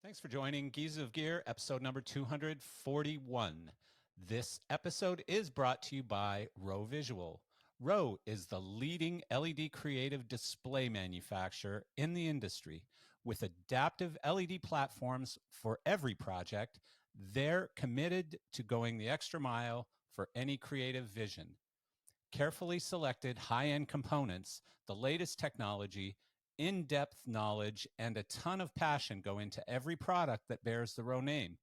Thanks for joining Geese of Gear, episode number 241. This episode is brought to you by Row Visual. Row is the leading LED creative display manufacturer in the industry. With adaptive LED platforms for every project, they're committed to going the extra mile for any creative vision. Carefully selected high-end components, the latest technology, in-depth knowledge, and a ton of passion go into every product that bears the Row name.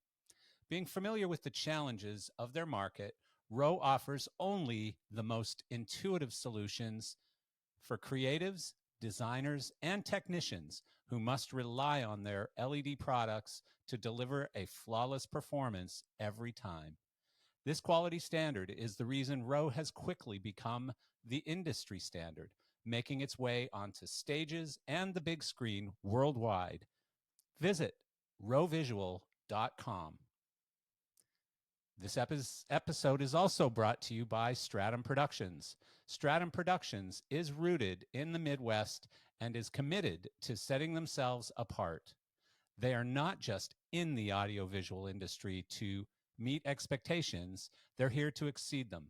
Being familiar with the challenges of their market, Row offers only the most intuitive solutions for creatives, designers, and technicians who must rely on their LED products to deliver a flawless performance every time. This quality standard is the reason Row has quickly become the industry standard, making its way onto stages and the big screen worldwide. Visit rowvisual.com. This episode is also brought to you by Stratum Productions. Stratum Productions is rooted in the Midwest and is committed to setting themselves apart. They are not just in the audiovisual industry to meet expectations, they're here to exceed them.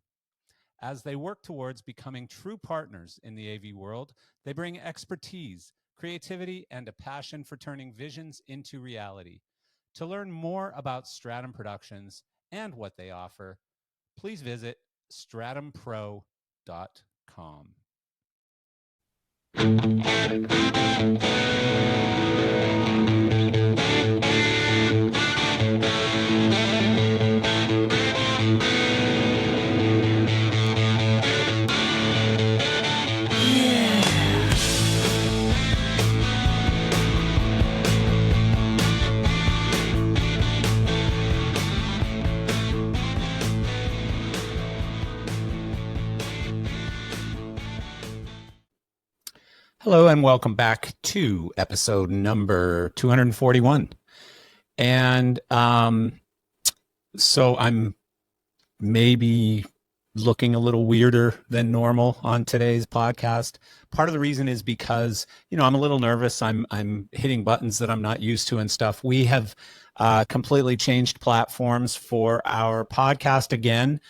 As they work towards becoming true partners in the AV world, they bring expertise, creativity, and a passion for turning visions into reality. To learn more about Stratum Productions and what they offer, please visit stratumpro.com. Hello and welcome back to episode number 241. And so I'm maybe looking a little weirder than normal on today's podcast. Part of the reason is because, I'm a little nervous. I'm hitting buttons that I'm not used to and stuff. We have completely changed platforms for our podcast again.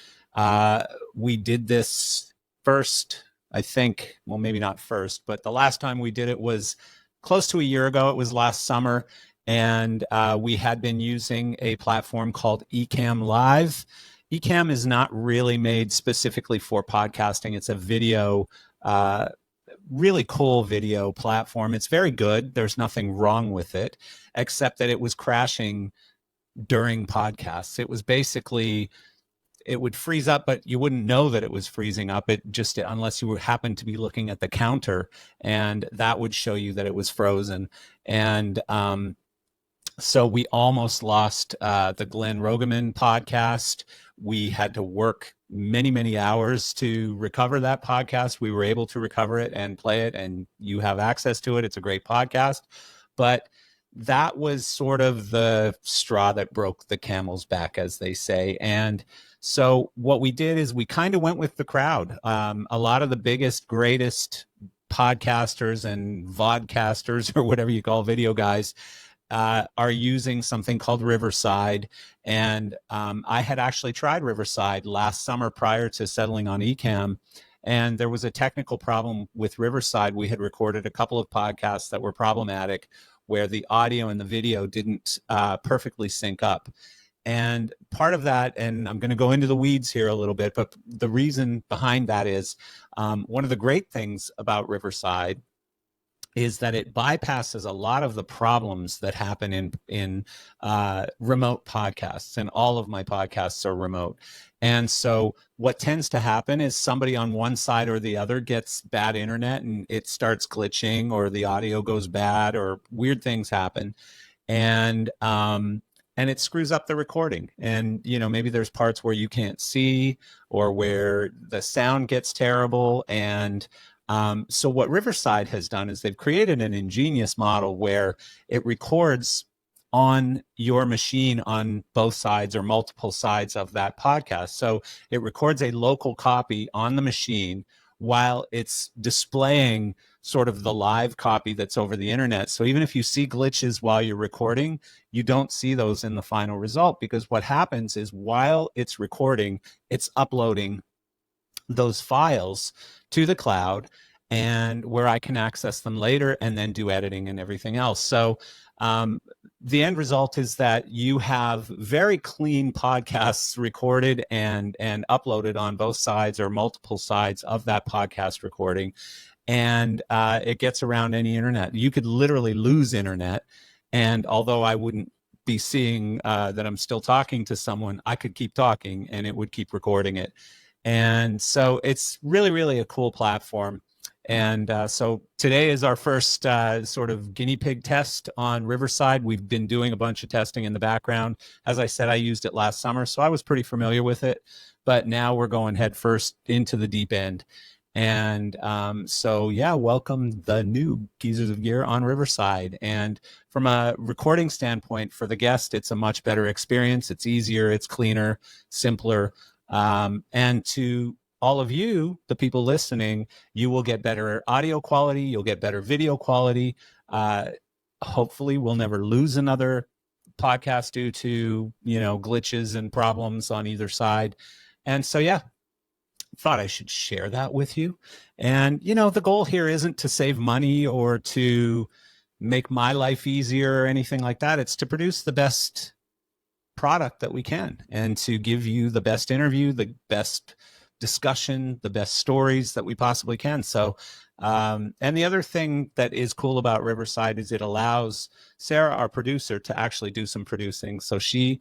We did this first, I think, well, maybe not first, but the last time we did it was close to a year ago. It was last summer. And we had been using a platform called Ecamm Live. Ecamm is not really made specifically for podcasting. It's a video, really cool video platform. It's very good. There's nothing wrong with it, except that it was crashing during podcasts. It was basically, it would freeze up, but you wouldn't know that it was freezing up. It just, unless you happened to be looking at the counter, and that would show you that it was frozen. And so we almost lost the Glenn Rogaman podcast. We had to work many, many hours to recover that podcast. We were able to recover it and play it, and you have access to it. It's a great podcast. But that was sort of the straw that broke the camel's back, as they say. And so what we did is we kind of went with the crowd. A lot of the biggest, greatest podcasters and vodcasters, or whatever you call video guys, are using something called Riverside. And I had actually tried Riverside last summer prior to settling on Ecamm. And there was a technical problem with Riverside. We had recorded a couple of podcasts that were problematic, where the audio and the video didn't perfectly sync up. And part of that, and I'm going to go into the weeds here a little bit, but the reason behind that is one of the great things about Riverside is that it bypasses a lot of the problems that happen in remote podcasts, and all of my podcasts are remote. And so what tends to happen is somebody on one side or the other gets bad internet and it starts glitching, or the audio goes bad, or weird things happen. And it screws up the recording. And, maybe there's parts where you can't see, or where the sound gets terrible. And so what Riverside has done is they've created an ingenious model where it records on your machine on both sides or multiple sides of that podcast. So it records a local copy on the machine while it's displaying sort of the live copy that's over the internet. So even if you see glitches while you're recording, you don't see those in the final result, because what happens is while it's recording, it's uploading those files to the cloud, and where I can access them later and then do editing and everything else. So the end result is that you have very clean podcasts recorded and uploaded on both sides or multiple sides of that podcast recording. And it gets around any internet. You could literally lose internet. And although I wouldn't be seeing that I'm still talking to someone, I could keep talking and it would keep recording it. And so it's really, really a cool platform. And so today is our first sort of guinea pig test on Riverside. We've been doing a bunch of testing in the background. As I said, I used it last summer, so I was pretty familiar with it. But now we're going head first into the deep end. And so, yeah, welcome the new Geezers of Gear on Riverside. And from a recording standpoint, for the guest, it's a much better experience. It's easier, it's cleaner, simpler. And to all of you, the people listening, you will get better audio quality, you'll get better video quality. Hopefully we'll never lose another podcast due to, glitches and problems on either side. And so, yeah, thought I should share that with you. And, the goal here isn't to save money or to make my life easier or anything like that. It's to produce the best product that we can and to give you the best interview, the best discussion, the best stories that we possibly can. So, and the other thing that is cool about Riverside is it allows Sarah, our producer, to actually do some producing. So she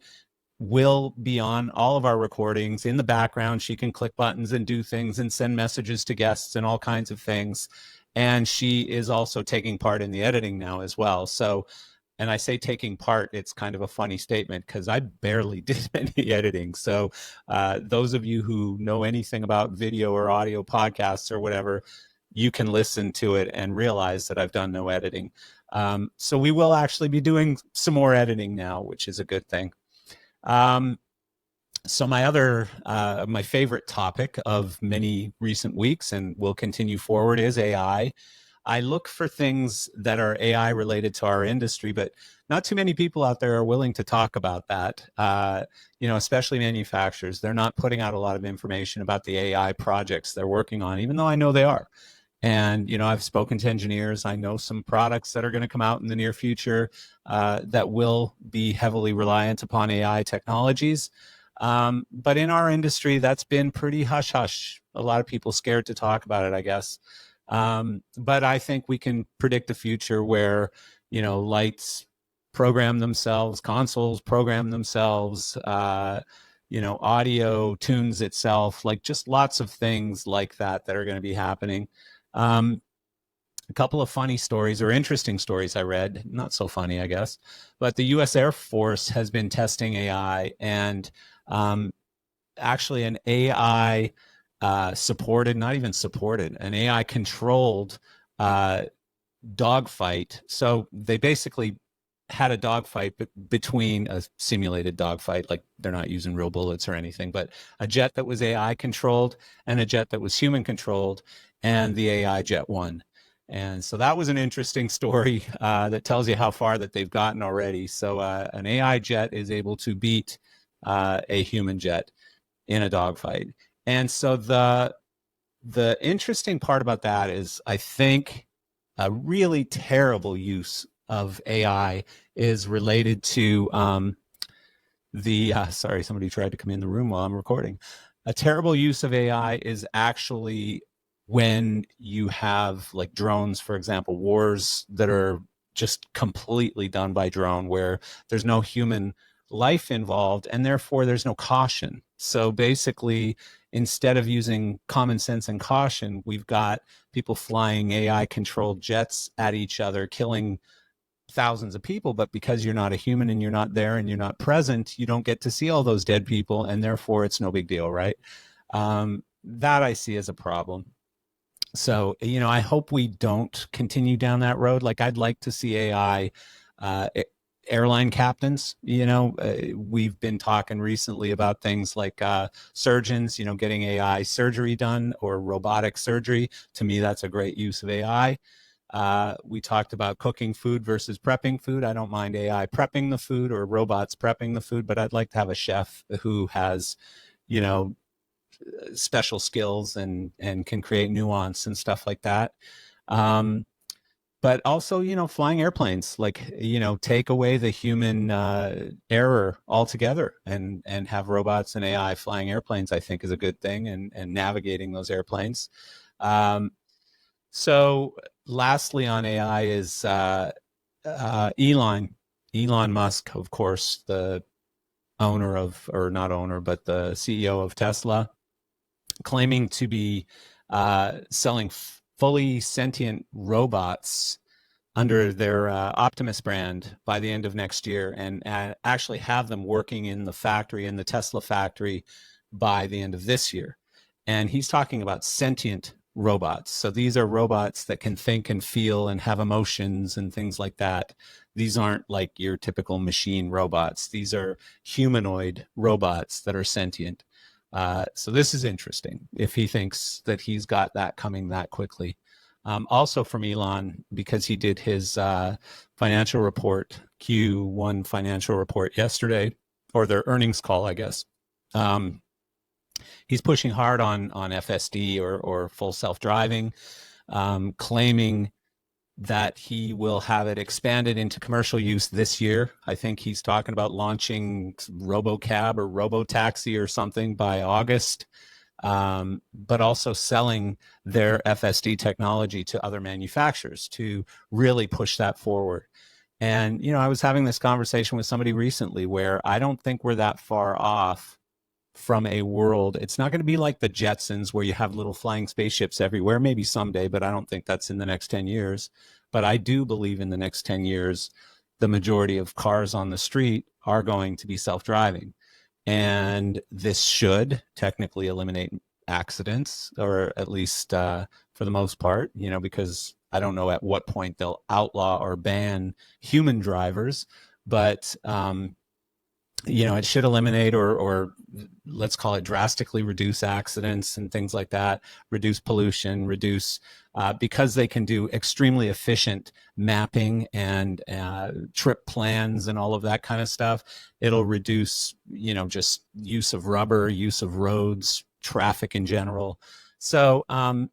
will be on all of our recordings in the background. She can click buttons and do things and send messages to guests and all kinds of things. And she is also taking part in the editing now as well. So, and I say taking part, it's kind of a funny statement because I barely did any editing. So those of you who know anything about video or audio podcasts or whatever, you can listen to it and realize that I've done no editing. So we will actually be doing some more editing now, which is a good thing. So my favorite topic of many recent weeks and will continue forward is AI. I look for things that are AI related to our industry, but not too many people out there are willing to talk about that. Especially manufacturers. They're not putting out a lot of information about the AI projects they're working on, even though I know they are. And, I've spoken to engineers. I know some products that are going to come out in the near future that will be heavily reliant upon AI technologies. But in our industry, that's been pretty hush-hush. A lot of people scared to talk about it, I guess. But I think we can predict a future where, lights program themselves, consoles program themselves, audio tunes itself, like just lots of things like that are going to be happening. A couple of funny stories or interesting stories I read, not so funny, I guess, but the U.S. Air Force has been testing AI, and actually an AI supported, not even supported, an AI controlled dogfight. So they basically had a dogfight between a simulated dogfight, like they're not using real bullets or anything, but a jet that was AI controlled and a jet that was human controlled, and the AI jet won. And so that was an interesting story that tells you how far that they've gotten already. So an AI jet is able to beat a human jet in a dogfight. And so the interesting part about that is, I think, a really terrible use of AI is related to sorry, somebody tried to come in the room while I'm recording. A terrible use of AI is actually when you have like drones, for example, wars that are just completely done by drone, where there's no human life involved and therefore there's no caution. So basically, instead of using common sense and caution, we've got people flying AI controlled jets at each other, killing thousands of people. But because you're not a human and you're not there and you're not present, you don't get to see all those dead people, and therefore it's no big deal, right? That I see as a problem. So, I hope we don't continue down that road. Like, I'd like to see AI airline captains. We've been talking recently about things like surgeons, getting AI surgery done or robotic surgery. To me, that's a great use of AI. We talked about cooking food versus prepping food. I don't mind AI prepping the food or robots prepping the food, but I'd like to have a chef who has, you know, special skills and can create nuance and stuff like that. But also, flying airplanes, like, take away the human error altogether and have robots and AI flying airplanes, I think is a good thing, and navigating those airplanes. So lastly on AI is Elon Musk, of course, the owner of, or not owner, but the CEO of Tesla, claiming to be selling fully sentient robots under their Optimus brand by the end of next year, and actually have them working in the factory, in the Tesla factory, by the end of this year. And he's talking about sentient robots. So these are robots that can think and feel and have emotions and things like that. These aren't like your typical machine robots. These are humanoid robots that are sentient. So this is interesting if he thinks that he's got that coming that quickly. Also from Elon, because he did his financial report, Q1 financial report yesterday, or their earnings call, I guess. He's pushing hard on FSD or full self-driving, claiming that he will have it expanded into commercial use this year. I think he's talking about launching RoboCab or RoboTaxi or something by August, but also selling their FSD technology to other manufacturers to really push that forward. And, I was having this conversation with somebody recently where I don't think we're that far off from a world. It's not going to be like the Jetsons where you have little flying spaceships everywhere, maybe someday, but I don't think that's in the next 10 years. But I do believe in the next 10 years, the majority of cars on the street are going to be self-driving. And this should technically eliminate accidents, or at least for the most part, because I don't know at what point they'll outlaw or ban human drivers, but it should eliminate or let's call it drastically reduce accidents and things like that, reduce pollution, reduce, because they can do extremely efficient mapping and trip plans and all of that kind of stuff. It'll reduce, just use of rubber, use of roads, traffic in general. So I'm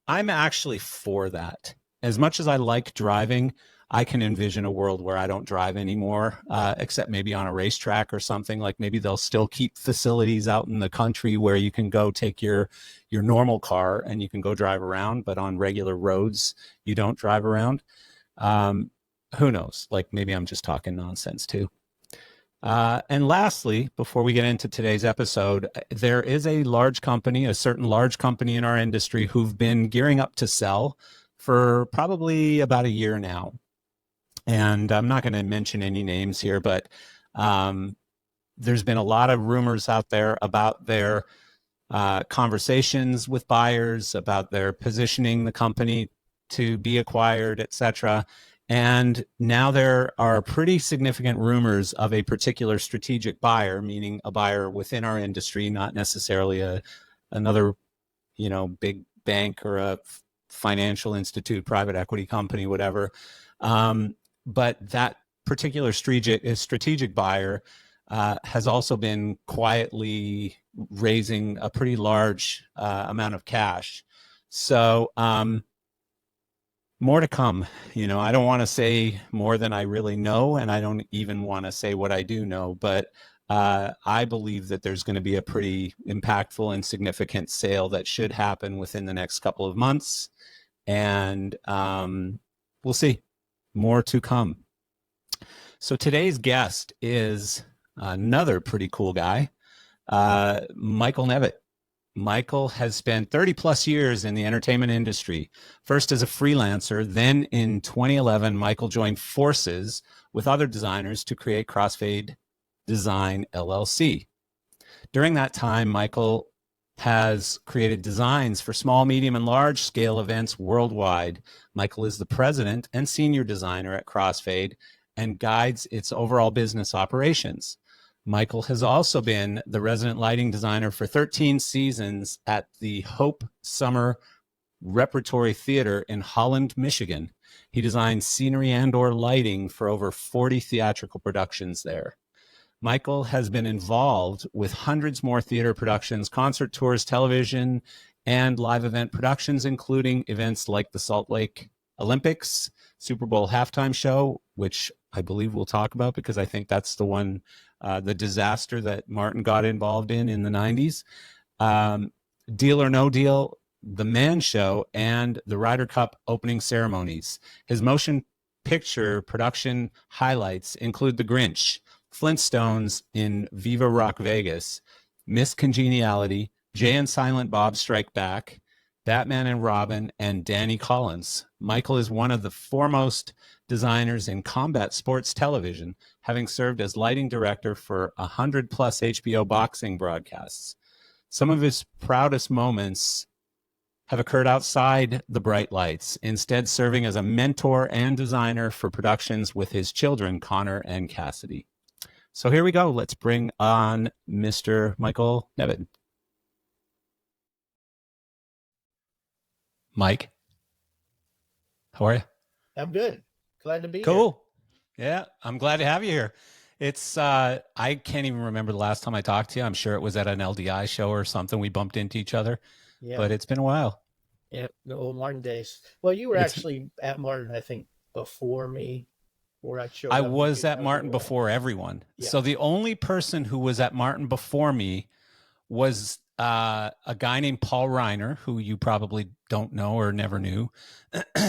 actually for that. As much as I like driving, I can envision a world where I don't drive anymore, except maybe on a racetrack or something. Like maybe they'll still keep facilities out in the country where you can go take your normal car and you can go drive around, but on regular roads, you don't drive around. Who knows? Like maybe I'm just talking nonsense too. And lastly, before we get into today's episode, there is a certain large company in our industry who've been gearing up to sell for probably about a year now. And I'm not going to mention any names here, but there's been a lot of rumors out there about their conversations with buyers, about their positioning the company to be acquired, etc. And now there are pretty significant rumors of a particular strategic buyer, meaning a buyer within our industry, not necessarily another, big bank or a financial institute, private equity company, whatever. But that particular strategic buyer has also been quietly raising a pretty large amount of cash. So more to come. I don't want to say more than I really know, and I don't even want to say what I do know, but I believe that there's going to be a pretty impactful and significant sale that should happen within the next couple of months. And we'll see. More to come. So today's guest is another pretty cool guy, Michael Nevitt. Michael has spent 30 plus years in the entertainment industry, first as a freelancer. Then in 2011, Michael joined forces with other designers to create Crossfade Design LLC. During that time, Michael has created designs for small, medium, and large scale events worldwide. Michael is the president and senior designer at Crossfade and guides its overall business operations. Michael has also been the resident lighting designer for 13 seasons at the Hope Summer Repertory Theater in Holland, Michigan. He designed scenery and/or lighting for over 40 theatrical productions there. Michael has been involved with hundreds more theater productions, concert tours, television, and live event productions, including events like the Salt Lake Olympics, Super Bowl halftime show, which I believe we'll talk about because I think that's the one, the disaster that Martin got involved in the 90s. Deal or No Deal, The Man Show, and the Ryder Cup opening ceremonies. His motion picture production highlights include The Grinch, Flintstones in Viva Rock Vegas, Miss Congeniality, Jay and Silent Bob Strike Back, Batman and Robin, and Danny Collins. Michael is one of the foremost designers in combat sports television, having served as lighting director for 100 plus HBO boxing broadcasts. Some of his proudest moments have occurred outside the bright lights, instead serving as a mentor and designer for productions with his children, Connor and Cassidy. So here we go. Let's bring on Mr. Michael Nevitt. Mike, how are you? I'm good. Glad to be here. Cool. Yeah, I'm glad to have you here. It's I can't even remember the last time I talked to you. I'm sure it was at an LDI show or something. We bumped into each other, but it's been a while. Yeah, the old Martin days. Well, you were actually at Martin, I think, before me. I was at Martin before everyone. Yeah. So the only person who was at Martin before me was a guy named Paul Reiner, who you probably don't know or never knew.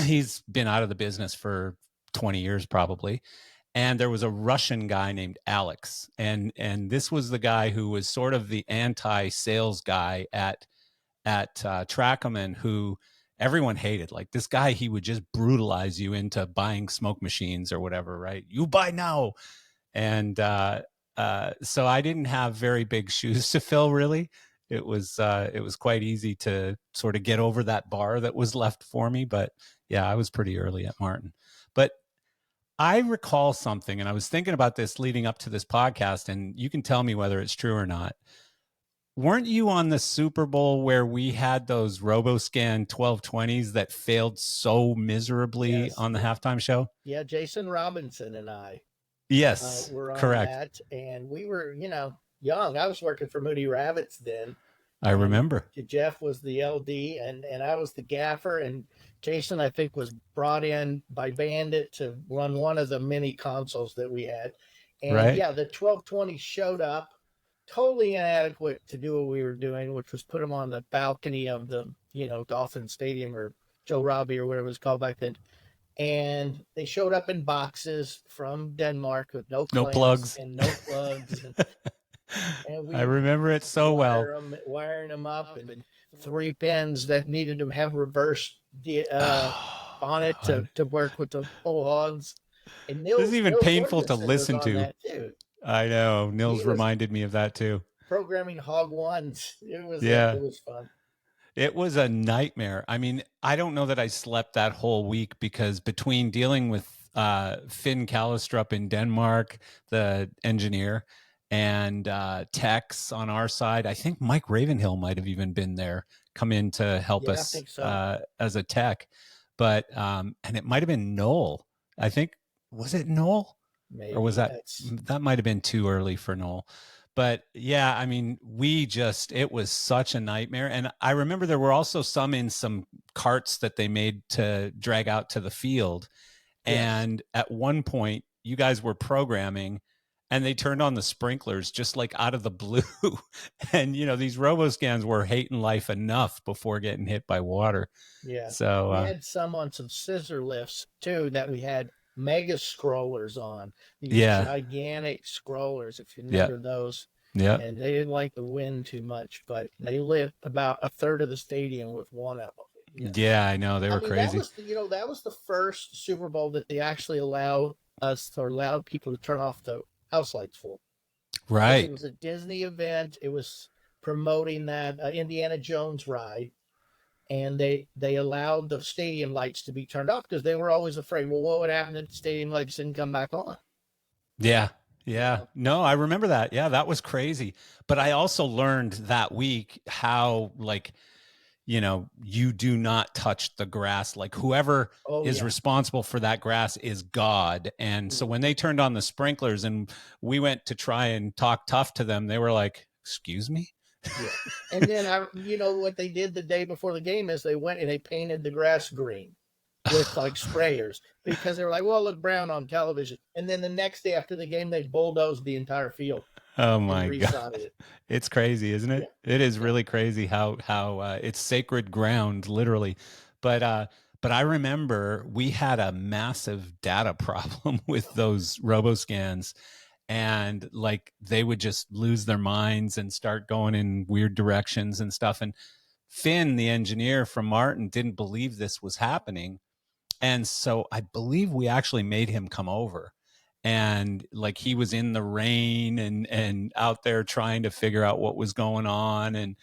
He's been out of the business for 20 years probably. And there was a Russian guy named Alex. And this was the guy who was sort of the anti-sales guy at Stratum, and who everyone hated. Like this guy, he would just brutalize you into buying smoke machines or whatever, right? You buy now. And so I didn't have very big shoes to fill, really. It was quite easy to sort of get over that bar that was left for me. But yeah, I was pretty early at Martin. But I recall something, and I was thinking about this leading up to this podcast, and you can tell me whether it's true or not. Weren't you on the Super Bowl where we had those RoboScan 1220s that failed so miserably on the halftime show? Yeah, Jason Robinson and I. Yes, were on correct. That, and we were, young. I was working for Moody Rabbits then. I remember. Jeff was the LD, and I was the gaffer, and Jason, I think, was brought in by Bandit to run one of the mini consoles that we had. And right. Yeah, the 1220 showed up. Totally inadequate to do what we were doing, which was put them on the balcony of the, Dolphin Stadium or Joe Robbie or whatever it was called back then. And they showed up in boxes from Denmark with no plugs and no plugs. And we I remember it so well. Wiring them up, and 3 pins that needed to have reverse on it to work with the whole hogs. And Nils, this is even Nils painful Ferguson to listen to. I know. Nils reminded me of that too. Programming Hog Ones. It was fun. It was a nightmare. I mean, I don't know that I slept that whole week because between dealing with Finn Kallestrup in Denmark, the engineer, and Tex on our side, I think Mike Ravenhill might have even been there, come in to help us as a tech. But and it might have been Noel. I think, was it Noel? Maybe. Or was that might have been too early for Noel? But yeah, I mean, it was such a nightmare. And I remember there were also some carts that they made to drag out to the field. Yes. And at one point you guys were programming and they turned on the sprinklers just like out of the blue. And, these RoboScans were hating life enough before getting hit by water. Yeah. So we had some on some scissor lifts too that we had mega scrollers on. These gigantic scrollers, if you remember those. Yeah. And they didn't like the wind too much, but they lit about a third of the stadium with one of them. Yeah, I know. They were crazy. That was the first Super Bowl that they actually allowed people to turn off the house lights full. Right. It was a Disney event. It was promoting that Indiana Jones ride. and they allowed the stadium lights to be turned off because they were always afraid, well, what would happen if the stadium lights didn't come back on? Yeah. You Yeah. know? No, I remember that. Yeah, that was crazy. But I also learned that week how, like, you do not touch the grass. Like, whoever Oh is yeah. responsible for that grass is God. And so when Mhm. they turned on the sprinklers and we went to try and talk tough to them, they were like, "Excuse me?" Yeah. And then what they did the day before the game is they went and they painted the grass green with like sprayers because they were like, well, it looked brown on television. And then the next day after the game, they bulldozed the entire field Oh and my God. resodded it. It's crazy, isn't it? Yeah. It is Yeah. really crazy how it's sacred ground, literally. But I remember we had a massive data problem with those RoboScans, and like they would just lose their minds and start going in weird directions and stuff. And Finn, the engineer from Martin, didn't believe this was happening, and so I believe we actually made him come over, and like he was in the rain and out there trying to figure out what was going on. And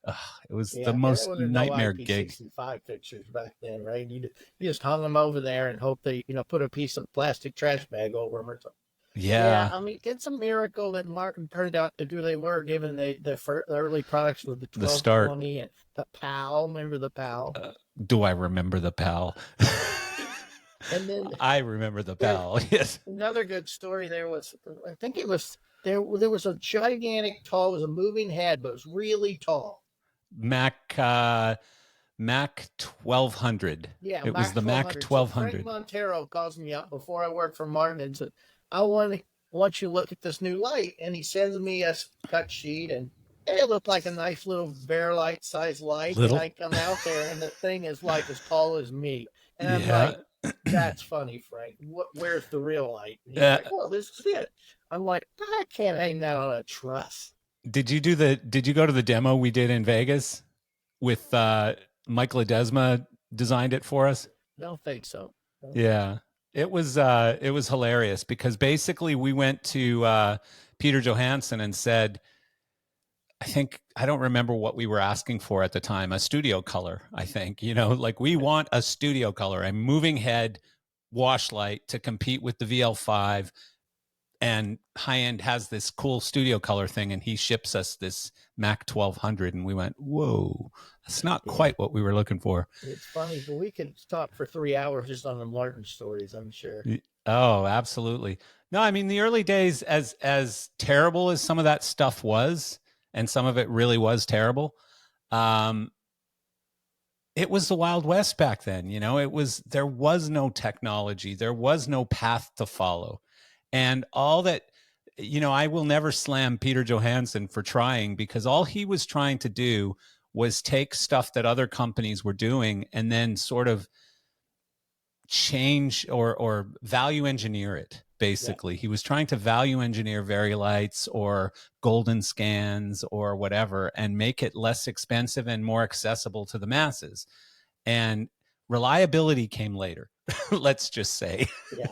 uh, it was the Yeah. And there most was no nightmare gig. IP65 fixtures back then, right? You just hung them over there and hope they, put a piece of plastic trash bag over them or something. Yeah, Yeah, I mean, it's a miracle that Martin turned out to do what they were, given the early products with the the start. 1220 and the PAL. Remember the PAL? Do I remember the pal? And then I remember the there's pal. Yes. another good story. I think it was there was a gigantic tall, it was a moving head, but it was really tall. Mac Mac 1200. Yeah, It was Mac the Mac 1200. So Frank 1200. Montero calls me up before I worked for Martin and said, I want you to look at this new light. And he sends me a cut sheet, and it looked like a nice little bear light size light. And Little. I come out there and the thing is like as tall as me. And I'm Yeah. like, that's funny, Frank. Where's the real light? And he's uh, like, well, this is it. I'm like, I can't hang that on a truss. did you go to the demo we did in Vegas with Mike Ledesma designed it for us? Don't think so. Don't think so. Yeah. It was hilarious because basically we went to Peter Johansson and said, I don't remember what we were asking for at the time, a studio color, I think. Like, we want a studio color, a moving head wash light to compete with the VL5, and High End has this cool studio color thing, and he ships us this Mac 1200, and we went, whoa, that's not Yeah. quite what we were looking for. It's funny, but we could talk for 3 hours just on the Martin stories, I'm sure. Oh, absolutely. No, I mean, the early days, as terrible as some of that stuff was, and some of it really was terrible, um, it was the Wild West back then. There was no technology, there was no path to follow. And all that, I will never slam Peter Johansson for trying, because all he was trying to do was take stuff that other companies were doing and then sort of change or value engineer it. Yeah. Basically, he was trying to value engineer Vari Lights or golden scans or whatever, and make it less expensive and more accessible to the masses. And reliability came later. Let's just say. Yeah.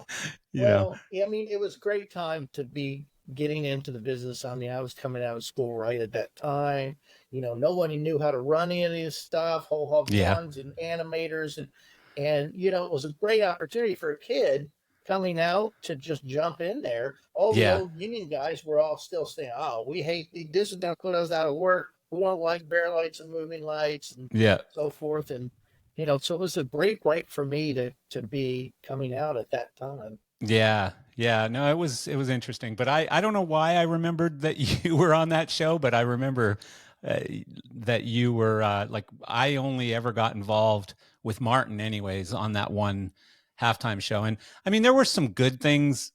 you know Well, yeah, I mean, it was a great time to be getting into the business. I mean, I was coming out of school right at that time. Nobody knew how to run any of this stuff, whole hog yeah, ones and animators, and it was a great opportunity for a kid coming out to just jump in there. All the yeah, old union guys were all still saying, "Oh, we hate this is gonna put us out of work. We don't like bear lights and moving lights and yeah, so forth." And so it was a great break for me to be coming out at that time. yeah. No, it was interesting, but I don't know why I remembered that you were on that show, but I remember uh, that you were like, I only ever got involved with Martin anyways on that one halftime show. And I mean, there were some good things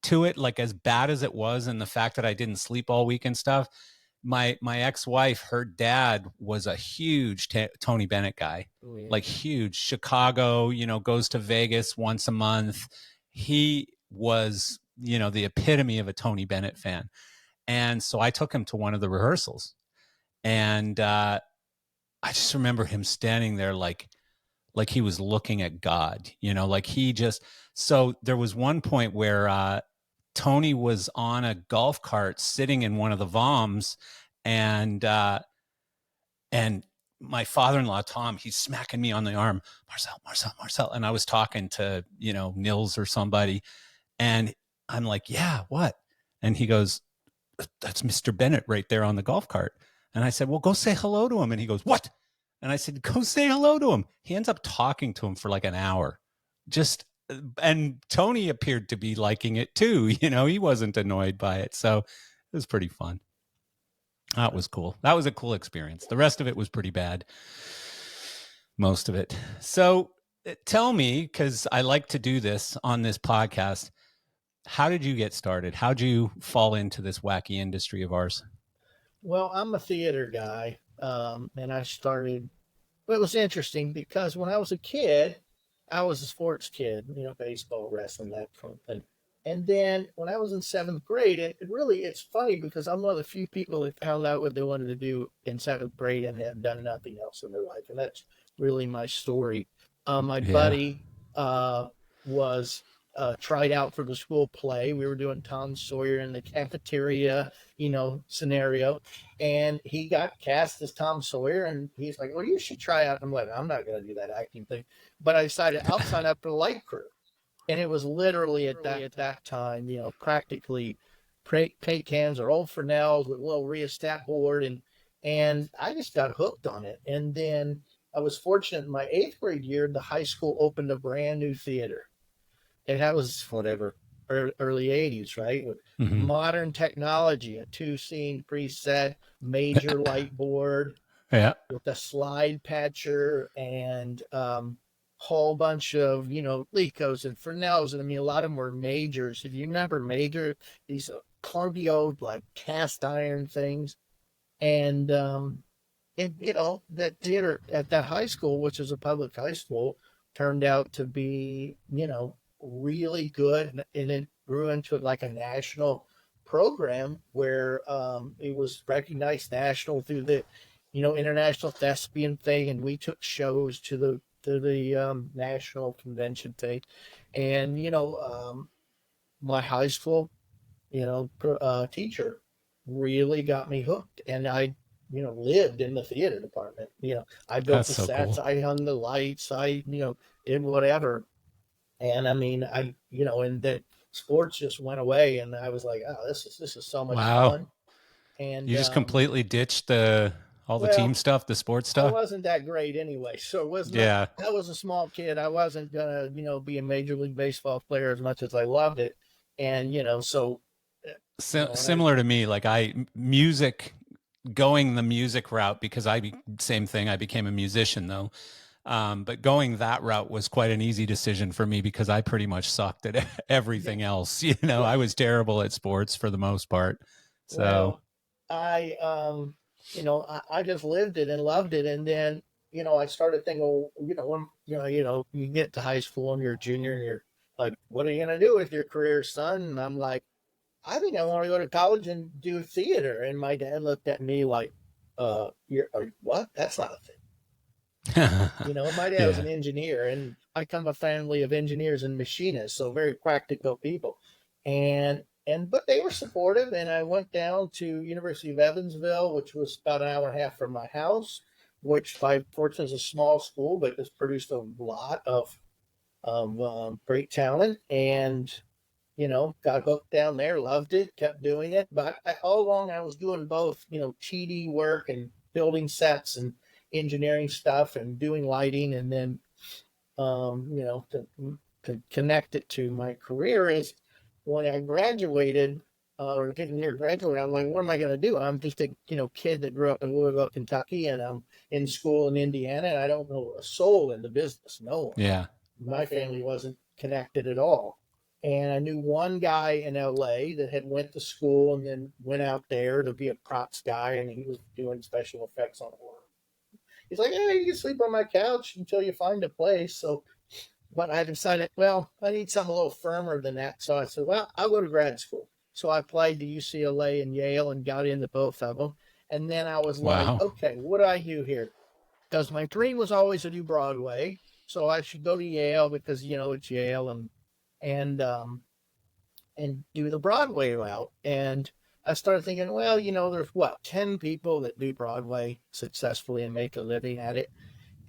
to it, like, as bad as it was, and the fact that I didn't sleep all week and stuff. My ex-wife, her dad was a huge Tony Bennett guy, Oh, yeah. like huge. Chicago, goes to Vegas once a month. He was, the epitome of a Tony Bennett fan. And so I took him to one of the rehearsals, and I just remember him standing there like he was looking at God, like he just. So there was one point where Tony was on a golf cart sitting in one of the VOMs, and and my father-in-law, Tom, he's smacking me on the arm, Marcel. And I was talking to, Nils or somebody. And I'm like, yeah, what? And he goes, that's Mr. Bennett right there on the golf cart. And I said, well, go say hello to him. And he goes, what? And I said, go say hello to him. He ends up talking to him for like an hour. And Tony appeared to be liking it too. He wasn't annoyed by it. So it was pretty fun. That was cool. That was a cool experience. The rest of it was pretty bad. Most of it. So tell me, because I like to do this on this podcast, how did you get started? How'd you fall into this wacky industry of ours? Well, I'm a theater guy, and I started. Well, it was interesting because when I was a kid, I was a sports kid, baseball, wrestling, that kind of thing. And then when I was in seventh grade, it's funny because I'm one of the few people that found out what they wanted to do in seventh grade and had done nothing else in their life. And that's really my story. My buddy was tried out for the school play. We were doing Tom Sawyer in the cafeteria, scenario. And he got cast as Tom Sawyer. And he's like, well, you should try out. I'm like, I'm not going to do that acting thing. But I decided I'll sign up for the light crew. And it was literally at that time, practically paint cans or old Fresnels with a little rheostat board. And I just got hooked on it. And then I was fortunate in my eighth grade year, the high school opened a brand new theater. And that was whatever, early 80s, right? With modern technology, a 2-scene preset, major light board with a slide patcher and whole bunch of, Lecos and Fresnels. And I mean, a lot of them were majors. If you remember major, these clunky old, like, cast iron things. And, that theater at that high school, which is a public high school, turned out to be, really good. And it grew into like a national program where it was recognized national through the, International Thespian thing. And we took shows to the national convention thing. And, my high school, teacher really got me hooked. And I, lived in the theater department. I built the sets, cool. I hung the lights, I, did whatever. And I mean, and that sports just went away. And I was like, oh, this is so much fun. And you just completely ditched all the team stuff, the sports stuff. I wasn't that great anyway. So it was not, I was a small kid. I wasn't gonna, be a Major League Baseball player as much as I loved it. And, so similar to me, like going the music route, because same thing. I became a musician though. But going that route was quite an easy decision for me because I pretty much sucked at everything else. I was terrible at sports for the most part. So I just lived it and loved it. And then, I started thinking, when, you get to high school and you're a junior and you're like, what are you going to do with your career, son? And I'm like, I think I want to go to college and do theater. And my dad looked at me like, what? That's not a thing. My dad was an engineer, and I come from a family of engineers and machinists, so very practical people. But they were supportive, and I went down to University of Evansville, which was about an hour and a half from my house, which by fortune is a small school, but it's produced a lot of great talent. And got hooked down there, loved it, kept doing it. But all along I was doing both, TD work and building sets and engineering stuff and doing lighting. And then, to connect it to my career is when I graduated, or getting near graduating, I'm like, what am I going to do? I'm just a, kid that grew up in Louisville, Kentucky, and I'm in school in Indiana, and I don't know a soul in the business. No one. Yeah. My family wasn't connected at all. And I knew one guy in LA that had went to school and then went out there to be a props guy, and he was doing special effects on horror. He's like, hey, you can sleep on my couch until you find a place. So, but I decided, well, I need something a little firmer than that. So I said, well, I'll go to grad school. So I applied to UCLA and Yale and got into both of them. And then I was like, okay, what do I do here? Because my dream was always to do Broadway. So I should go to Yale because, it's Yale and do the Broadway route. And I started thinking, well, there's what, 10 people that do Broadway successfully and make a living at it.